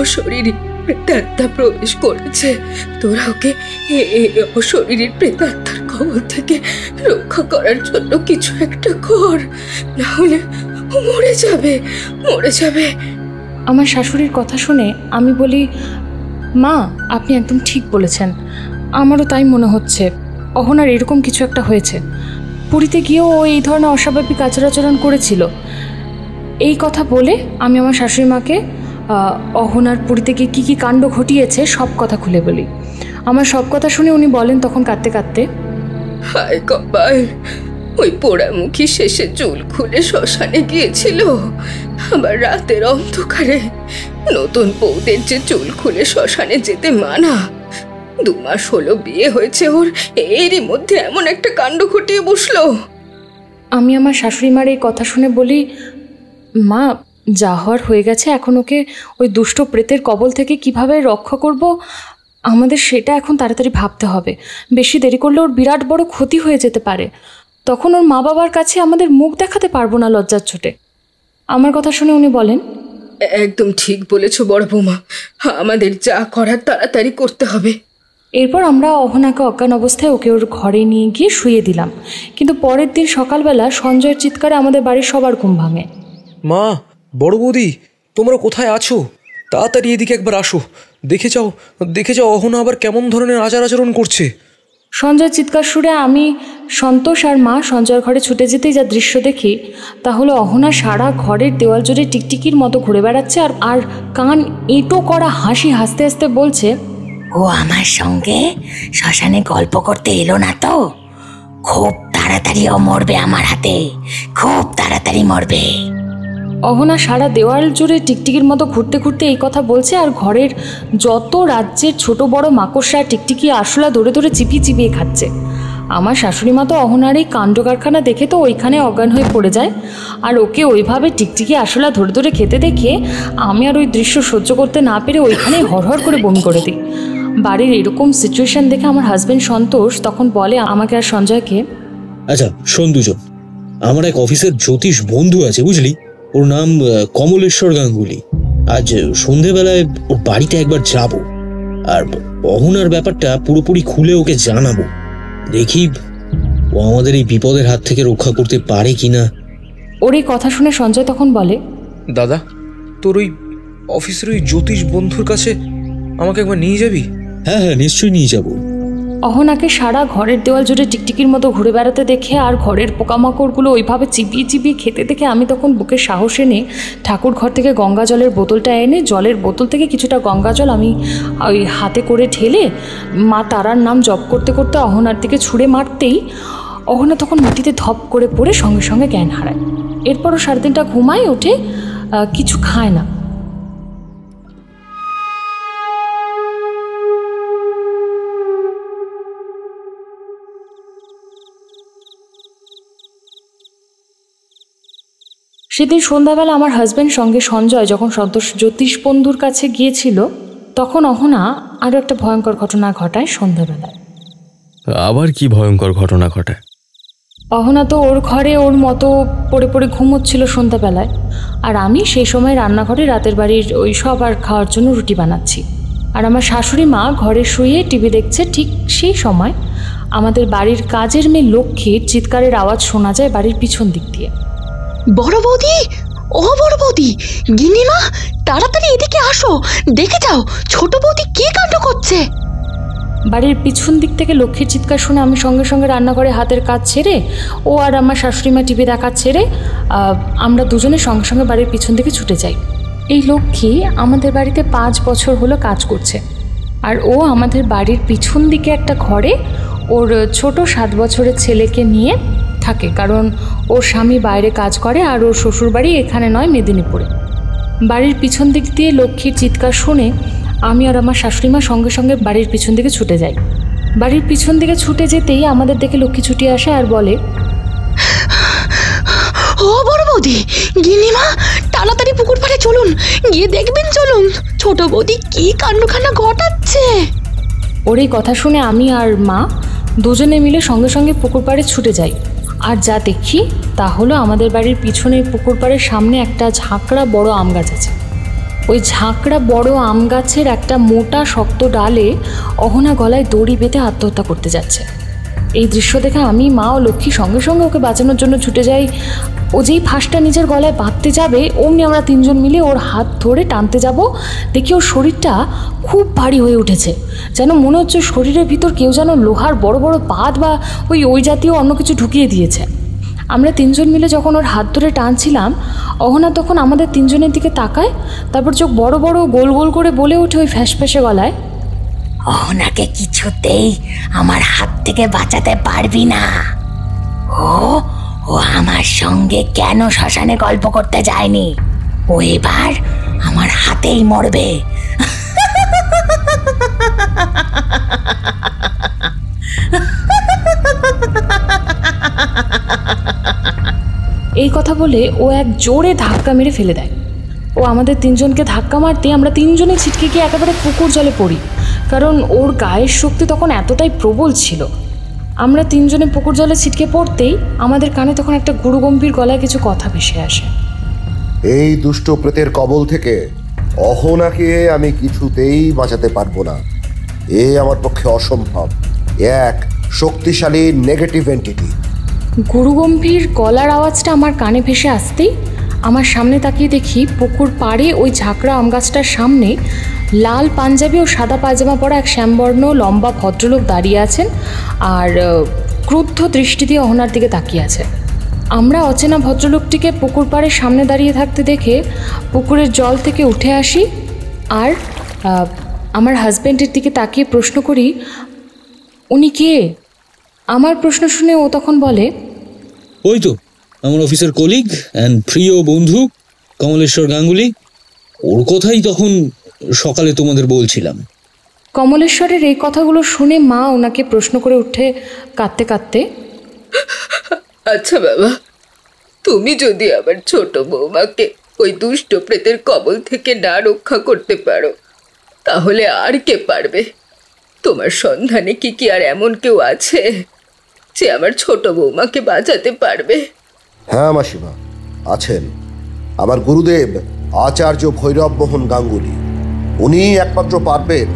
S5: অশরীরী প্রেতাত্মা প্রবেশ করেছে। তোরা ওকে অশরীরীর প্রেতাত্মার কবল থেকে রক্ষা করার জন্য কিছু একটা কর, না হলে মরে যাবে।
S4: আমার শাশুড়ির কথা শুনে আমি বলি, মা আপনি একদম ঠিক বলেছেন, আমারও তাই মনে হচ্ছে অহনার এরকম কিছু একটা হয়েছে। পুরীতে গিয়েও ও এই ধরনের অস্বাভাবিক আচার আচরণ করেছিল। এই কথা বলে আমি আমার শাশুড়ি মাকে অহনার পুরীতে গিয়ে কী কী কাণ্ড ঘটিয়েছে সব কথা খুলে বলি। আমার সব কথা শুনে উনি বলেন তখন কাঁদতে কাঁদতে,
S5: হায় কপাল, ওই পোড়ামুখী শেষে চুল খুলে শ্মশানে গিয়েছিল, আবার রাতের অন্ধকারে। নতুন বউদের যে চুল খুলে শ্মশানে যেতে মানা। 2 মাস হলো বিয়ে হয়েছে ওর, এরই মধ্যে এমন একটা কাণ্ড ঘটিয়ে বসলো।
S4: আমি আমার শাশুড়ি মার এই কথা শুনে বলি, মা যা হওয়ার হয়ে গেছে, এখন ওকে ওই দুষ্ট প্রেতের কবল থেকে কিভাবে রক্ষা করব আমাদের সেটা এখন তাড়াতাড়ি ভাবতে হবে। বেশি দেরি করলে ওর বিরাট বড় ক্ষতি হয়ে যেতে পারে। তখন ওর মা বাবার কাছে আমাদের মুখ দেখাতে পারবো না লজ্জার চোটে। আমার কথা শুনে উনি বলেন,
S5: একদম ঠিক বলেছ বড় বৌমা, আমাদের যা করার তাড়াতাড়ি করতে হবে।
S4: এরপর আমরা অহনাকে অজ্ঞান অবস্থায় ওকে ওর ঘরে নিয়ে গিয়ে শুয়ে দিলাম। কিন্তু পরের দিন সকালবেলা সঞ্জয়ের চিৎকারে আমাদের বাড়ির সবার ঘুম ভাঙে।
S7: মা, বড় বৌদি, তোমরা কোথায় আছো? তাড়াতাড়ি এদিকে একবার আসো। দেখে যাও অহনা আবার কেমন ধরনের আচরণ করছে।
S4: সঞ্জয় চিৎকার শুনে আমি, সন্তোষ আর মা সঞ্জয়ের ঘরে ছুটে যেতেই যা দৃশ্য দেখি তা হলো অহনা সারা ঘরের দেওয়াল জুড়ে টিকটিকির মতো ঘুরে বেড়াচ্ছে আর কান এঁটো করা হাসি হাসতে হাসতে বলছে,
S3: ও আমার সঙ্গে শ্মশানে গল্প করতে এলো না তো? খুব তাড়াতাড়ি ও মরবে আমার হাতে, খুব তাড়াতাড়ি মরবে।
S4: অহনা সারা দেওয়াল জুড়ে টিকটিকির মতো ঘুরতে ঘুরতে এই কথা বলছে আর ঘরের যত রাজ্যের ছোট বড় মাকড়সা টিকটিকি আরশোলা ধরে ধরে চিপিয়ে খাচ্ছে। আমার শাশুড়ি মা তো অহনার এই কাণ্ড কারখানা দেখে তো ওইখানে অজ্ঞান হয়ে পড়ে যায়। আর ওকে ওইভাবে টিকটিকি আরশোলা ধরে ধরে খেতে দেখে আমি আর ওই দৃশ্য সহ্য করতে না পেরে ওইখানেই হড়হড় করে বমি করে দিই। বাড়ির এরকম সিচুয়েশন দেখে আমার হাজবেন্ড সন্তোষ তখন বলে আমাকে আর সঞ্জয়কে,
S6: আচ্ছা শোন দুজন, আমার এক অফিসের জ্যোতিষ বন্ধু আছে বুঝলি, ওর নাম কমলেশ্বর গাঙ্গুলি। আজ সন্ধেবেলায় ওর বাড়িতে একবার যাব আর অহনার ব্যাপারটা পুরোপুরি খুলে ওকে জানাবো। দেখি ও আমাদের এই বিপদের হাত থেকে রক্ষা করতে পারে কিনা।
S4: ওর এই কথা শুনে সঞ্জয় তখন বলে,
S7: দাদা, তোর ওই অফিসের ওই জ্যোতিষ বন্ধুর কাছে আমাকে একবার নিয়ে যাবি?
S6: হ্যাঁ হ্যাঁ, নিশ্চয়ই নিয়ে যাব।
S4: অহনাকে সারা ঘরের দেওয়াল জুড়ে টিকটিকির মতো ঘুরে বেড়াতে দেখে আর ঘরের পোকামাকড়গুলো ওইভাবে চিপিয়ে খেতে দেখে আমি তখন বুকে সাহস এনে ঠাকুর ঘর থেকে গঙ্গা জলের বোতলটা এনে জলের বোতল থেকে কিছুটা গঙ্গা জল আমি ওই হাতে করে ঢেলে মা তারার নাম জপ করতে করতে অহনার দিকে ছুঁড়ে মারতেই অহনা তখন মাটিতে ধপ করে পড়ে সঙ্গে সঙ্গে জ্ঞান হারায়। এরপরও সারা দিনটা ঘুমায়, ওঠে, কিছু খায় না। সেদিন সন্ধ্যাবেলা আমার হাজব্যান্ড সঙ্গে সঞ্জয় যখন সন্তোষ জ্যোতিষ বন্ধুর কাছে গিয়েছিল তখন অহনা আরও একটা ভয়ঙ্কর ঘটনা ঘটায় সন্ধ্যাবেলায়।
S1: আবার কি ভয়ঙ্কর ঘটনা ঘটায়?
S4: অহনা তো ওর ঘরে ওর মতো পড়ে পড়ে ঘুমোচ্ছিল সন্ধ্যাবেলায়, আর আমি সেই সময় রান্নাঘরে রাতের বাড়ির ওই সব আর খাওয়ার জন্য রুটি বানাচ্ছি। আর আমার শাশুড়ি মা ঘরে শুয়ে টিভি দেখছে। ঠিক সেই সময় আমাদের বাড়ির কাজের মেয়ে লক্ষ্মীর চিৎকারের আওয়াজ শোনা যায় বাড়ির পিছন দিক দিয়ে।
S9: বড় বৌদি, ও বড় বৌদি, গিন্নিমা, তাড়াতাড়ি এদিকে আসো, দেখে যাও ছোট বৌদি কি কাণ্ড করছে।
S4: বাড়ির পিছন দিক থেকে লক্ষ্মীর চিৎকার শুনে আমি সঙ্গে সঙ্গে রান্নাঘরে হাতের কাজ ছেড়ে ও আর আমার শাশুড়ি মা টিভি দেখা ছেড়ে আমরা দুজনে সঙ্গে সঙ্গে বাড়ির পিছন দিকে ছুটে যাই। এই লক্ষ্মী আমাদের বাড়িতে 5 বছর হলো কাজ করছে, আর ও আমাদের বাড়ির পিছন দিকে একটা ঘরে ওর ছোট 7 বছরের ছেলেকে নিয়ে থাকে, কারণ ওর স্বামী বাইরে কাজ করে আর ওর শ্বশুরবাড়ি এখানে নয়, মেদিনীপুরে। বাড়ির পিছন দিক দিয়ে লক্ষ্মীর চিৎকার শুনে আমি আর আমার শাশুড়ি মা সঙ্গে সঙ্গে বাড়ির পিছন দিকে ছুটে যাই। বাড়ির পিছন দিকে ছুটে যেতেই আমাদের দেখে লক্ষ্মী ছুটে আসে আর বলে,
S9: ও বড় বৌদি, গিন্নিমা, তাড়াতাড়ি পুকুর পাড়ে চলুন, গিয়ে দেখবেন, চলুন ছোট বৌদি কি কাণ্ডখানা ঘটাচ্ছে।
S4: ওর এই কথা শুনে আমি আর মা দুজনে মিলে সঙ্গে সঙ্গে পুকুর পাড়ে ছুটে যাই। আর যা দেখি তা হলো আমাদের বাড়ির পিছনে পুকুর পাড়ের সামনে একটা ঝাঁকড়া বড় আম গাছ আছে। ওই ঝাঁকড়া বড় আম গাছের একটা মোটা শক্ত ডালে অহনা গলায় দড়ি বেঁধে আত্মহত্যা করতে যাচ্ছে। এই দৃশ্য দেখে আমি, মা ও লক্ষ্মী সঙ্গে সঙ্গে ওকে বাঁচানোর জন্য ছুটে যাই। ও যেই ফাঁসটা নিজের গলায় বাঁধতে যাবে অমনি আমরা 3 জন মিলে ওর হাত ধরে টানতে যাব। দেখি ওর শরীরটা খুব ভারী হয়ে উঠেছে, যেন মনে হচ্ছে শরীরের ভিতর কেউ যেন লোহার বড় বড় পাত বা ওই জাতীয় অন্য কিছু ঢুকিয়ে দিয়েছে। আমরা 3 জন মিলে যখন ওর হাত ধরে টানছিলাম, অহনা তখন আমাদের 3 জনের দিকে তাকায়, তারপর চোখ বড় বড় গোল গোল করে বলে ওঠে ওই ফ্যাঁসফ্যাঁসে গলায়,
S3: অহনাকে কিছুতেই আমার হাত থেকে বাঁচাতে পারবি না। ও আমার সঙ্গে কেন শ্মশানে গল্প করতে যায়নি? ও এবার আমার হাতেই মরবে।
S4: এই কথা বলে ও এক জোরে ধাক্কা মেরে ফেলে দেয়। ও আমাদের তিনজনকে ধাক্কা মারতে আমরা তিনজনে ছিটকে গিয়ে একেবারে পুকুর জলে পড়ি, কারণ ওর গায়ের শক্তি তখন এতটাই প্রবল ছিল। আমরা তিনজনে পুকুর জলে ছিটকে পড়তেই আমাদের কানে তখন একটা গুরুগম্ভীর গলায় কিছু কথা ভেসে আসে।
S10: এই দুষ্ট প্রেতের কবল থেকে অহনাকে আমি কিছুতেই বাঁচাতে পারবো না। এ আমার পক্ষে অসম্ভব। এক শক্তিশালী নেগেটিভ এন্টিটি।
S4: গুরুগম্ভীর গলার আওয়াজটা আমার কানে ভেসে আসতেই আমার সামনে তাকিয়ে দেখি পুকুর পাড়ে ওই ঝাঁকড়া আম গাছটার সামনে লাল পাঞ্জাবি ও সাদা পায়জামা পরা এক শ্যামবর্ণ লম্বা ভদ্রলোক দাঁড়িয়ে আছেন আর ক্রুদ্ধ দৃষ্টি দিয়ে অহনার দিকে তাকিয়ে আছে। আমরা অচেনা ভদ্রলোকটিকে পুকুর পাড়ের সামনে দাঁড়িয়ে থাকতে দেখে পুকুরের জল থেকে উঠে আসি আর আমার হাজব্যান্ডের দিকে তাকিয়ে প্রশ্ন করি, উনি কে? আমার প্রশ্ন শুনে ও তখন বলে,
S6: ওই তো আমার অফিসের কলিগ অ্যান্ড প্রিয় বন্ধু কমলেশ্বর গাঙ্গুলি। ওর কথাই তখন সকালে তোমাদের বলছিলাম।
S4: কমলেশ্বরের এই কথাগুলো শুনে মা ওনাকে প্রশ্ন করে উঠে কাঁদতে কাঁদতে,
S5: আচ্ছা বাবা, তুমি যদি আবার ছোট বৌমাকে ওই দুষ্ট প্রেতের কবল থেকে না রক্ষা করতে পারো, তাহলে আর কে পারবে? তোমার সন্ধানে কি আর এমন কেউ আছে যে আমার ছোট বৌমাকে বাঁচাতে পারবে?
S10: হ্যাঁ মাসিমা, আছেন। আমার গুরুদেব আচার্য ভৈরব মোহন গাঙ্গুলি। উনি একমাত্র পারবেন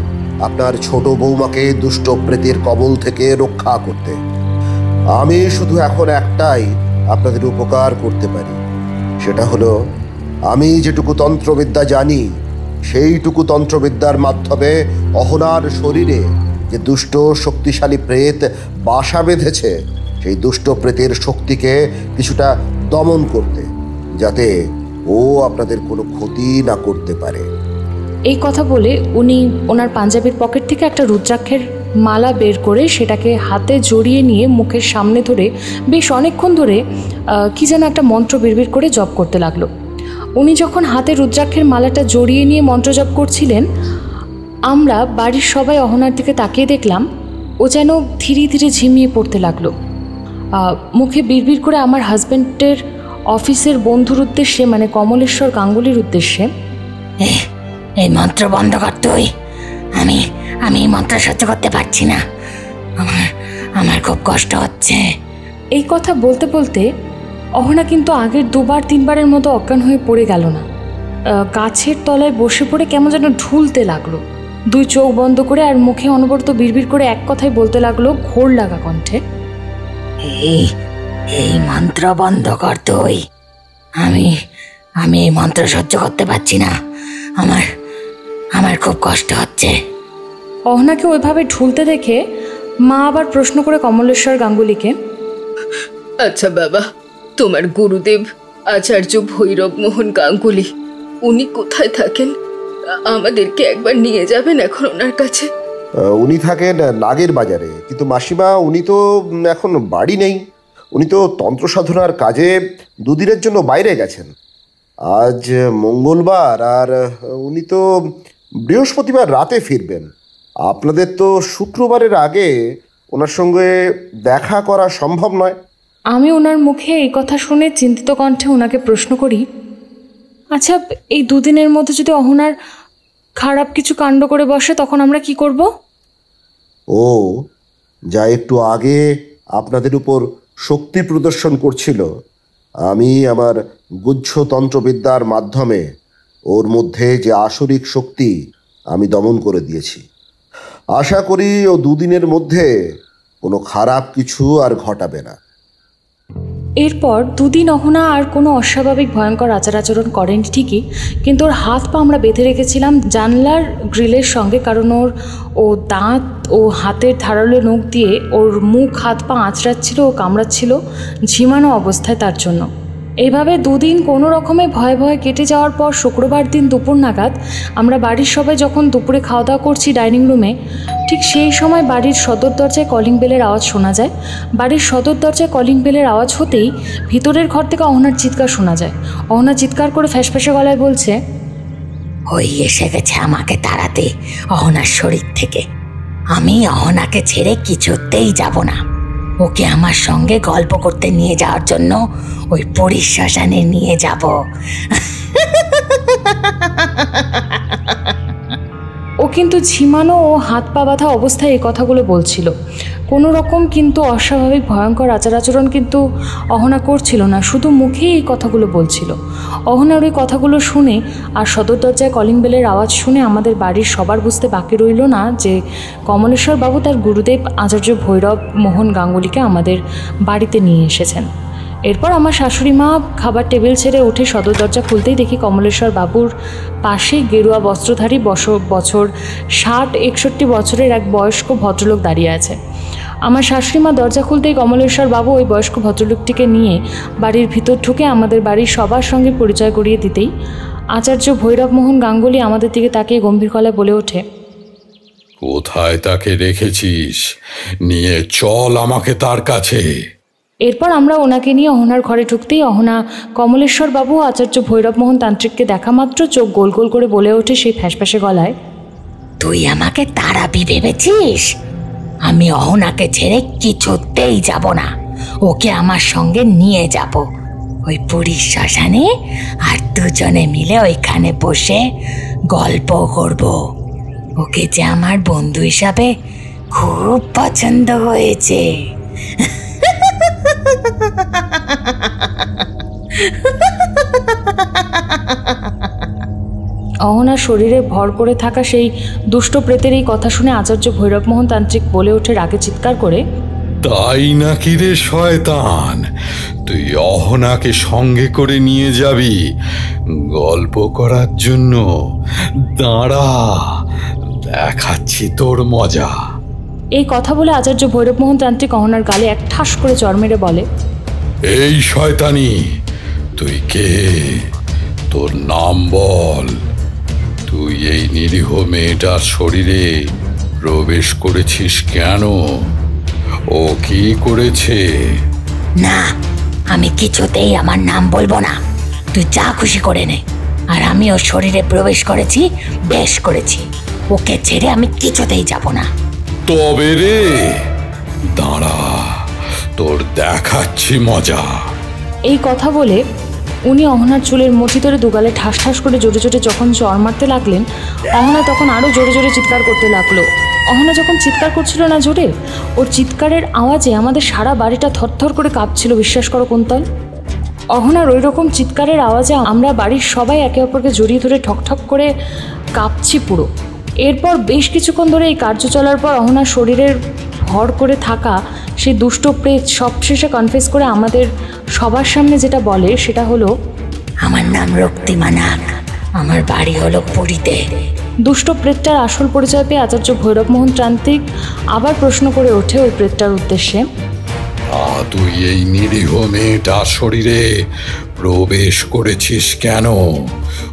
S10: আপনার ছোট বৌমাকে দুষ্ট প্রেতের কবল থেকে রক্ষা করতে। আমি শুধু এখন একটাই আপনাদের উপকার করতে পারি, সেটা হলো আমি যেটুকু তন্ত্রবিদ্যা জানি সেইটুকু তন্ত্রবিদ্যার মাধ্যমে অহনার শরীরে যে দুষ্ট শক্তিশালী প্রেত বাসা বেঁধেছে সেই দুষ্ট প্রেতের শক্তিকে কিছুটা দমন করতে, যাতে ও আপনাদের কোনো ক্ষতি না করতে পারে।
S4: এই কথা বলে উনি ওনার পাঞ্জাবির পকেট থেকে একটা রুদ্রাক্ষের মালা বের করে সেটাকে হাতে জড়িয়ে নিয়ে মুখের সামনে ধরে বেশ অনেকক্ষণ ধরে কি যেন একটা মন্ত্র বিড়বিড় করে জপ করতে লাগলো। উনি যখন হাতে রুদ্রাক্ষের মালাটা জড়িয়ে নিয়ে মন্ত্র জপ করছিলেন, আমরা বাড়ির সবাই অহনার দিকে তাকিয়ে দেখলাম ও যেন ধীরে ধীরে ঝিমিয়ে পড়তে লাগলো। মুখে বিড়বিড় করে আমার হাজব্যান্ডের অফিসের বন্ধুর উদ্দেশ্যে, মানে কমলেশ্বর গাঙ্গুলির উদ্দেশ্যে,
S3: এই মন্ত্র বন্ধ কর তুই। আমি এই মন্ত্র সহ্য করতে পারছি না, আমার খুব কষ্ট হচ্ছে।
S4: এই কথা বলতে বলতে অহনা কিন্তু আগের দুবার তিনবারের মতো অজ্ঞান হয়ে পড়ে গেল না, গাছের তলায় বসে পড়ে কেমন যেন ঢুলতে লাগলো, দুই চোখ বন্ধ করে আর মুখে অনবরত বিড়বিড় করে এক কথাই বলতে লাগলো ঘোর লাগা কণ্ঠে,
S3: এই মন্ত্র বন্ধ কর তুই। আমি এই মন্ত্র সহ্য করতে পারছি না, আমার খুব কষ্ট হচ্ছে।
S4: অহনাকে ওইভাবে ঢুলতে দেখে মা আবার প্রশ্ন করে কমলেশ্বর গাঙ্গুলিকে,
S5: আচ্ছা বাবা, তোমার গুরুদেব আচার্য ভৈরব মোহন গাঙ্গুলি উনি কোথায় থাকেন? আমাদেরকে একবার নিয়ে যাবেন এখন ওনার কাছে।
S10: উনি থাকেন নাগের বাজারে, কিন্তু মাসিমা উনি তো এখন বাড়ি নেই। উনি তো তন্ত্র সাধনার কাজে দুদিনের জন্য বাইরে গেছেন। আজ মঙ্গলবার আর উনি তো বৃহস্পতিবার রাতে ফিরবেন। আপনাদের তো শুক্রবারের আগে ওনার সঙ্গে দেখা করা সম্ভব নয়।
S4: আমি ওনার মুখে এই কথা শুনে চিন্তিত কণ্ঠে ওনাকে প্রশ্ন করি, আচ্ছা এই দুদিনের মধ্যে যদি অহনার খারাপ কিছু কাণ্ড করে বসে তখন আমরা কি করব?
S10: ও যা একটু আগে আপনাদের উপর শক্তি প্রদর্শন করছিল, আমি আমার গুহ্য তন্ত্রবিদ্যার মাধ্যমে ওর মধ্যে যে আসরিক শক্তি আমি দমন করে দিয়েছি। আশা করি ও দুদিনের মধ্যে কোনো খারাপ কিছু আর ঘটাবে না।
S4: এরপর দুদিন অহনা আর কোনো অস্বাভাবিক ভয়ঙ্কর আচার আচরণ করেনি ঠিকই, কিন্তু ওর হাত পা আমরা বেঁধে রেখেছিলাম জানলার গ্রিলের সঙ্গে, কারণ ও দাঁত ও হাতের ধারালো নখ দিয়ে ওর মুখ হাত পা আঁচড়াচ্ছিল ও কামড়াচ্ছিল ঝিমানো অবস্থায়। তার জন্য এইভাবে দুদিন কোনো রকমে ভয়ে ভয়ে কেটে যাওয়ার পর শুক্রবার দিন দুপুর নাগাদ আমরা বাড়ির সবাই যখন দুপুরে খাওয়া দাওয়া করছি ডাইনিং রুমে, ঠিক সেই সময় বাড়ির সদর দরজায় কলিং বেলের আওয়াজ শোনা যায়। বাড়ির সদর দরজায় কলিং বেলের আওয়াজ হতেই ভিতরের ঘর থেকে অহনার চিৎকার শোনা যায়। অহনা চিৎকার করে ফ্যাসফ্যাসে গলায় বলছে,
S3: ওই এসে গেছে আমাকে তাড়াতে অহনার শরীর থেকে। আমি অহনাকে ছেড়ে কিছুতেই যাব না। ওকে আমার সঙ্গে গল্প করতে নিয়ে যাওয়ার জন্য ওই পরী শ্মশানে নিয়ে যাব।
S4: ও কিন্তু ঝিমানো ও হাত পা বাঁধা অবস্থায় এই কথাগুলো বলছিল। কোনো রকম কিন্তু অস্বাভাবিক ভয়ঙ্কর আচার আচরণ কিন্তু অহনা করছিল না, শুধু মুখেই এই কথাগুলো বলছিল। অহনার ওই কথাগুলো শুনে আর সদর দরজায় কলিং বেলের আওয়াজ শুনে আমাদের বাড়ির সবার বুঝতে বাকি রইল না যে কমলেশ্বর বাবু তার গুরুদেব আচার্য ভৈরব মোহন গাঙ্গুলিকে আমাদের বাড়িতে নিয়ে এসেছেন। এরপর আমার শাশুড়ি মা খাবার টেবিল ছেড়ে উঠে সদর দরজা খুলতেই দেখি কমলেশ্বর বাবুর পাশে গেরুয়া বস্ত্রধারী বছর 60-61 বছরের এক বয়স্ক ভদ্রলোক দাঁড়িয়ে আছে। আমার শাশুড়ি মা দরজা খুলতেই কমলেশ্বর বাবু ওই বয়স্ক ভদ্রলোকটিকে নিয়ে বাড়ির ভিতর ঢুকে আমাদের বাড়ির সবার সঙ্গে পরিচয় করিয়ে দিতেই আচার্য ভৈরব মোহন গাঙ্গুলি আমাদের দিকে তাকিয়ে গম্ভীর গলায় বলে ওঠে,
S2: কোথায় তাকে রেখেছিস? নিয়ে চল আমাকে তার কাছে।
S4: এরপর আমরা ওনাকে নিয়ে অহনার ঘরে ঢুকতেই অহনা কমলেশ্বর বাবু আচার্য ভৈরব মোহন তান্ত্রিককে দেখা মাত্র চোখ গোল গোল করে বলে ওঠে সেই ফ্যাঁসফ্যাঁসে গলায়,
S3: তুই আমাকে তাড়াবি ভেবেছিস? আমি অহনাকে ছেড়ে কিছুতেই যাব না। ওকে আমার সঙ্গে নিয়ে যাব ওই পুরীর শ্মশানে, আর দুজনে মিলে ওইখানে বসে গল্প করব। ওকে যে আমার বন্ধু হিসাবে খুব পছন্দ হয়েছে।
S4: অহনার শরীরে ভর করে থাকা সেই দুষ্ট প্রেতের এই কথা শুনে আচার্য ভৈরব মোহন তান্ত্রিক বলে ওঠে রাগে চিৎকার করে,
S2: তাই নাকি রে শয়তান? তুই অহনাকে সঙ্গে করে নিয়ে যাবি গল্প করার জন্য? দাঁড়া, দেখাচ্ছি তোর মজা।
S4: এই কথা বলে আচার্য ভৈরব মোহন তান্ত্রিক অহনার গালে এক ঠাস করে চড় মেরে বলে,
S2: এই শয়তানি, তুই কে? তোর নাম বল। তুই এই নিরীহ মেয়েটার শরীরে প্রবেশ করেছিস কেন? ও কি করেছে?
S3: না, আমি কিছুতেই আমার নাম বলবো না। তুই যা খুশি করে নে। আর আমি ওর শরীরে প্রবেশ করেছি, বেশ করেছি। ওকে ছেড়ে আমি কিছুতেই যাব না।
S2: তবে রে, দাঁড়া, তোর দেখাচ্ছি মজা।
S4: এই কথা বলে উনি অহনার চুলের মুঠি ধরে দুগালে ঠাস ঠাস করে জোরে জোরে যখন চড় মারতে লাগলেন, অহনা তখন আরও জোরে জোরে চিৎকার করতে লাগলো। অহনা যখন চিৎকার করছিল না জোরে, ওর চিৎকারের আওয়াজে আমাদের সারা বাড়িটা থরথর করে কাঁপছিল, বিশ্বাস করো কুন্তল। অহনার ওই রকম চিৎকারের আওয়াজে আমরা বাড়ির সবাই একে অপরকে জড়িয়ে ধরে ঠকঠক করে কাঁপছি পুরো। এরপর বেশ কিছুক্ষণ ধরে এই কার্য চলার পর অহনার শরীরের ভর করে থাকা সেই দুষ্ট প্রেত সবশেষে কনফেস করে আমাদের সবার সামনে যেটা বলে সেটা হলো,
S3: আমার নাম রক্তিমা নাগ, আমার বাড়ি হলো পুরীতে।
S4: দুষ্ট প্রেতটার আসল পরিচয় পেয়ে আচার্য ভৈরব মোহন তান্ত্রিক আবার প্রশ্ন করে ওঠে ওই প্রেতটার উদ্দেশ্যে,
S2: তুই এই নিরীহ মেয়েটার শরীরে প্রবেশ করেছিস কেন?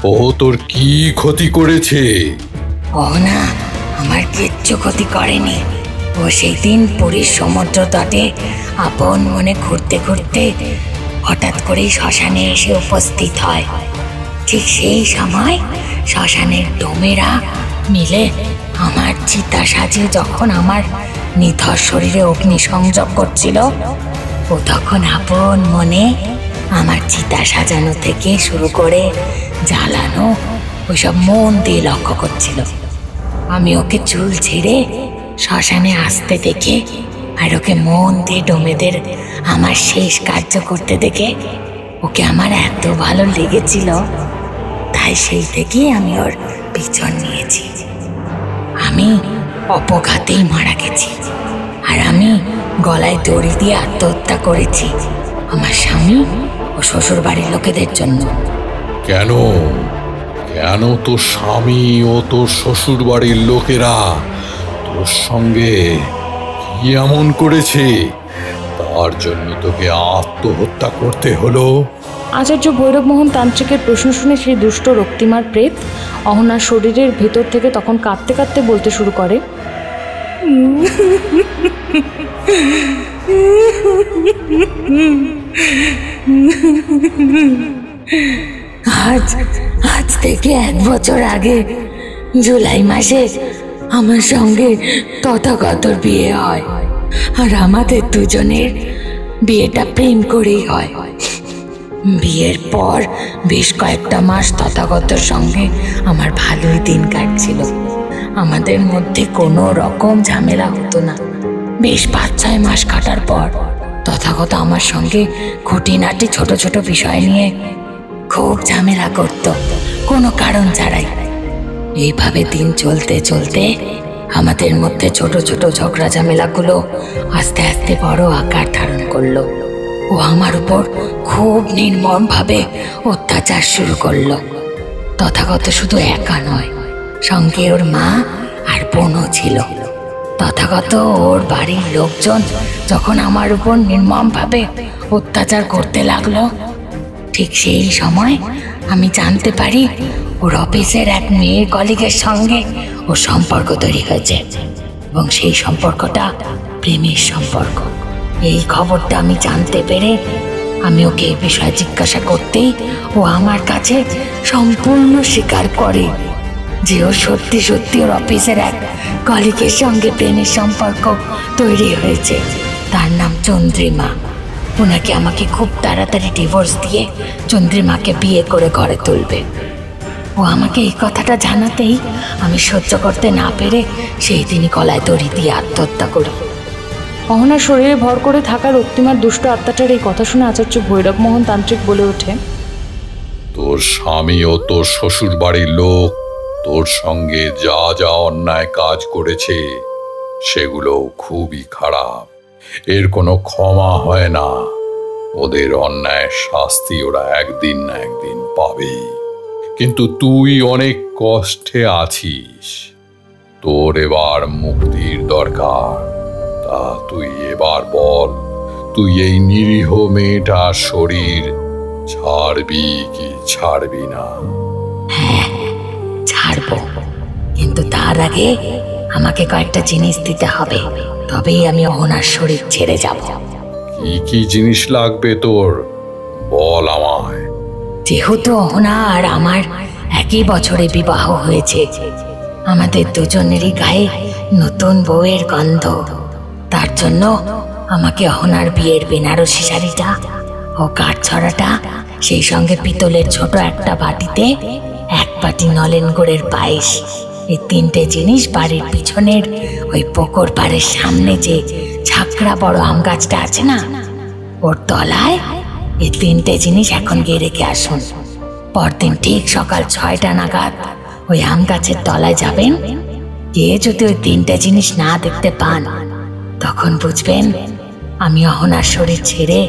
S2: ও তোর কি ক্ষতি করেছে?
S3: ও না, আমার কিচ্ছু ক্ষতি করেনি। ও সেই দিন পুরীর সমুদ্র তটে আপন মনে ঘুরতে ঘুরতে হঠাৎ করেই শ্মশানে এসে উপস্থিত হয়। ঠিক সেই সময় শ্মশানের ডোমেরা মিলে আমার চিতা সাজিয়ে যখন আমার নিথর শরীরে অগ্নিসংযোগ করছিল, ও তখন আপন মনে আমার চিতা সাজানো থেকে শুরু করে জ্বালানো ওইসব মন দিয়ে লক্ষ্য করছিল। আমি ওকে চুল ছেড়ে শ্মশানে আসতে দেখে আর ওকে মন দিয়ে ডোমেদের আমার শেষ কার্য করতে দেখে ওকে আমার এত ভালো লেগেছিল, তাই সেই থেকেই আমি ওর পিছন নিয়েছি। আমি অপঘাতেই মারা গেছি, আর আমি গলায় দড়ি দিয়ে আত্মহত্যা করেছি আমার স্বামী ও শ্বশুর বাড়ির লোকেদের জন্য।
S2: কেন? কেন তোর স্বামী ও তোর শ্বশুর বাড়ির লোকেরা তোর সঙ্গে কি এমন করেছে তার জন্য তোকে আত্মহত্যা করতে হলো?
S4: আচার্য ভৈরব মোহন তান্ত্রিকের প্রশ্ন শুনে সেই দুষ্ট রক্তিমার প্রেত অহনার শরীরের ভেতর থেকে তখন কাঁদতে কাঁদতে বলতে শুরু করে,
S3: আজ থেকে 1 বছর আগে জুলাই মাসে আমার সঙ্গে তথাগতর বিয়ে হয়, আর আমাদের দুজনের বিয়েটা প্রেম করেই হয়। বিয়ের পর বেশ কয়েকটা মাস তথাগতর সঙ্গে আমার ভালোই দিন কাটছিল। আমাদের মধ্যে কোনো রকম ঝামেলা হতো না। বেশ 5-6 মাস কাটার পর তথাগত আমার সঙ্গে খুঁটিনাটি ছোট ছোট বিষয় নিয়ে খুব ঝামেলা করত, কোনো কারণ ছাড়াই। এইভাবে দিন চলতে চলতে আমাদের মধ্যে ছোট ছোট ঝগড়া ঝামেলাগুলো আস্তে আস্তে বড় আকার ধারণ করলো। ও আমার উপর খুব নির্মমভাবে অত্যাচার শুরু করলো। তথাগত শুধু একা নয়, সঙ্গে ওর মা আর বোনও ছিল। তথাগত ওর বাড়ির লোকজন যখন আমার উপর নির্মমভাবে অত্যাচার করতে লাগলো, ঠিক সেই সময় আমি জানতে পারি ওর অফিসের এক মেয়ের কলিগের সঙ্গে ওর সম্পর্ক তৈরি হয়েছে, এবং সেই সম্পর্কটা প্রেমের সম্পর্ক। এই খবরটা আমি জানতে পেরে আমি ওকে এই বিষয়ে জিজ্ঞাসা করতেই ও আমার কাছে সম্পূর্ণ স্বীকার করে যে ও সত্যি সত্যি ওর অফিসের এক কলিগের সঙ্গে প্রেমের সম্পর্ক তৈরি হয়েছে। তার নাম চন্দ্রিমা। ওনাকে আমাকে খুব তাড়াতাড়ি ডিভোর্স দিয়ে চন্দ্রিমাকে বিয়ে করে ঘরে তুলবে। ও আমাকে এই কথাটা জানাতেই আমি সহ্য করতে না পেরে সেই দিনই গলায় দড়ি দিয়ে আত্মহত্যা করি।
S4: অহনার শরীরে ভর করে থাকা রক্তিমার দুষ্ট আত্মাটার এই কথা শুনে আচার্য ভৈরবমোহন তান্ত্রিক বলে ওঠে,
S2: তোর স্বামী ও তোর শ্বশুর বাড়ির লোক তোর সঙ্গে যা যা অন্যায় কাজ করেছে সেগুলো খুবই খারাপ। এর কোনো ক্ষমা হয় না। ওদের অন্যায়ের শাস্তি ওরা একদিন না একদিন পাবে। কিন্তু তুই অনেক কষ্টে আছিস, তোর এবার মুক্তির দরকার। তা তুই এবার বল, তুই এই নিরীহ মেয়েটার শরীর ছাড়বি কি ছাড়বি না?
S3: হ্যাঁ, ছাড়বো, কিন্তু তার আগে আমাকে কয়েকটা জিনিস দিতে হবে, তবেই আমি অহনার শরীর ছেড়ে যাব।
S2: কি কি জিনিস লাগবে তোর, বল আমায়।
S3: যেহেতু অহনা আর আমার একই বছরে বিবাহ হয়েছে, আমাদের দুজনেরই গায়ে নতুন বউয়ের গন্ধ। তার জন্য আমাকে অহনার বিয়ের বেনারসি শাড়িটা ও কাঠছড়াটা, সেই সঙ্গে পিতলের ছোট একটা বাটিতে 1 বাটি নলেন গুড়ের পায়েস, এই 3টে জিনিস বাড়ির পিছনের ওই পুকুর পাড়ের সামনে যে ঝাঁকড়া বড় আম গাছটা আছে না, ওর তলায় এই 3টে জিনিস এখন গিয়ে রেখে আসুন। পরদিন ঠিক সকাল 6টা নাগাদ ওই আম গাছের তলায় যাবেন। গিয়ে যদি ওই 3টে জিনিস না দেখতে পান, তখন বুঝবেন আমি অহনার শরীর ছেড়ে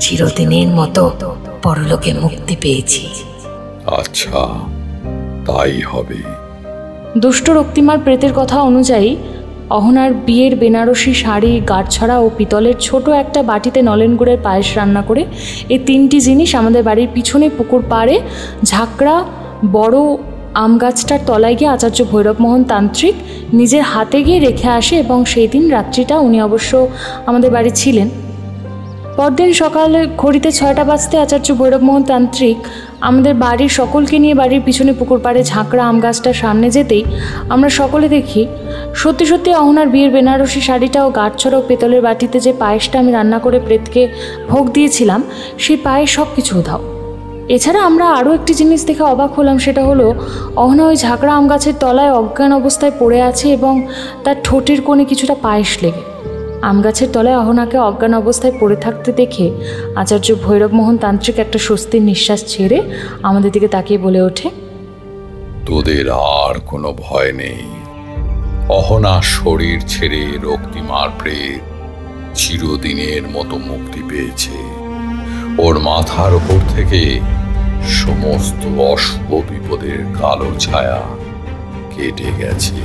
S3: চিরদিনের মতো পরলোকে মুক্তি পেয়েছি।
S2: আচ্ছা, তাই হবে।
S4: দুষ্ট রক্তিমার প্রেতের কথা অনুযায়ী অহনার বিয়ের বেনারসি শাড়ি, গাঁটছড়া ও পিতলের ছোট একটা বাটিতে নলেন গুড়ের পায়েস রান্না করে এই 3টি জিনিস আমাদের বাড়ির পিছনে পুকুর পাড়ে ঝাঁকড়া বড় আম গাছটার তলায় গিয়ে আচার্য ভৈরবমোহন তান্ত্রিক নিজের হাতে গিয়ে রেখে আসে, এবং সেই দিন রাত্রিটা উনি অবশ্য আমাদের বাড়ি ছিলেন। পরদিন সকালে ঘড়িতে 6টা বাজতে আচার্য ভৈরবমোহন তান্ত্রিক আমাদের বাড়ির সকলকে নিয়ে বাড়ির পিছনে পুকুর পাড়ে ঝাঁকড়া আম গাছটার সামনে যেতেই আমরা সকলে দেখি সত্যি সত্যি অহনার বিয়ের বেনারসি শাড়িটা ও গাঁটছড়া ও পেতলের বাটিতে যে পায়েসটা আমি রান্না করে প্রেতকে ভোগ দিয়েছিলাম, সেই পায়েস সব কিছু উধাও। এছাড়া আমরা আরও একটি জিনিস দেখে অবাক হলাম, সেটা হলো অহনা ওই ঝাঁকড়া আম গাছের তলায় অজ্ঞান অবস্থায় পড়ে আছে, এবং তার ঠোঁটের কোণে কিছুটা পায়েস লেগে। আম গাছের তলায় অহনাকে অজ্ঞান অবস্থায় পড়ে থাকতে দেখে আচার্য ভৈরবমোহন তান্ত্রিক একটা স্বস্তির নিঃশ্বাস ছেড়ে আমাদের দিকে তাকিয়ে বলে ওঠে,
S2: তোদের আর কোনো ভয় নেই। অহনা শরীর ছেড়ে রক্তিমার প্রেত চিরদিনের মতো মুক্তি পেয়েছে। ওর মাথার উপর থেকে সমস্ত অশুভ বিপদের কালো ছায়া কেটে গেছে।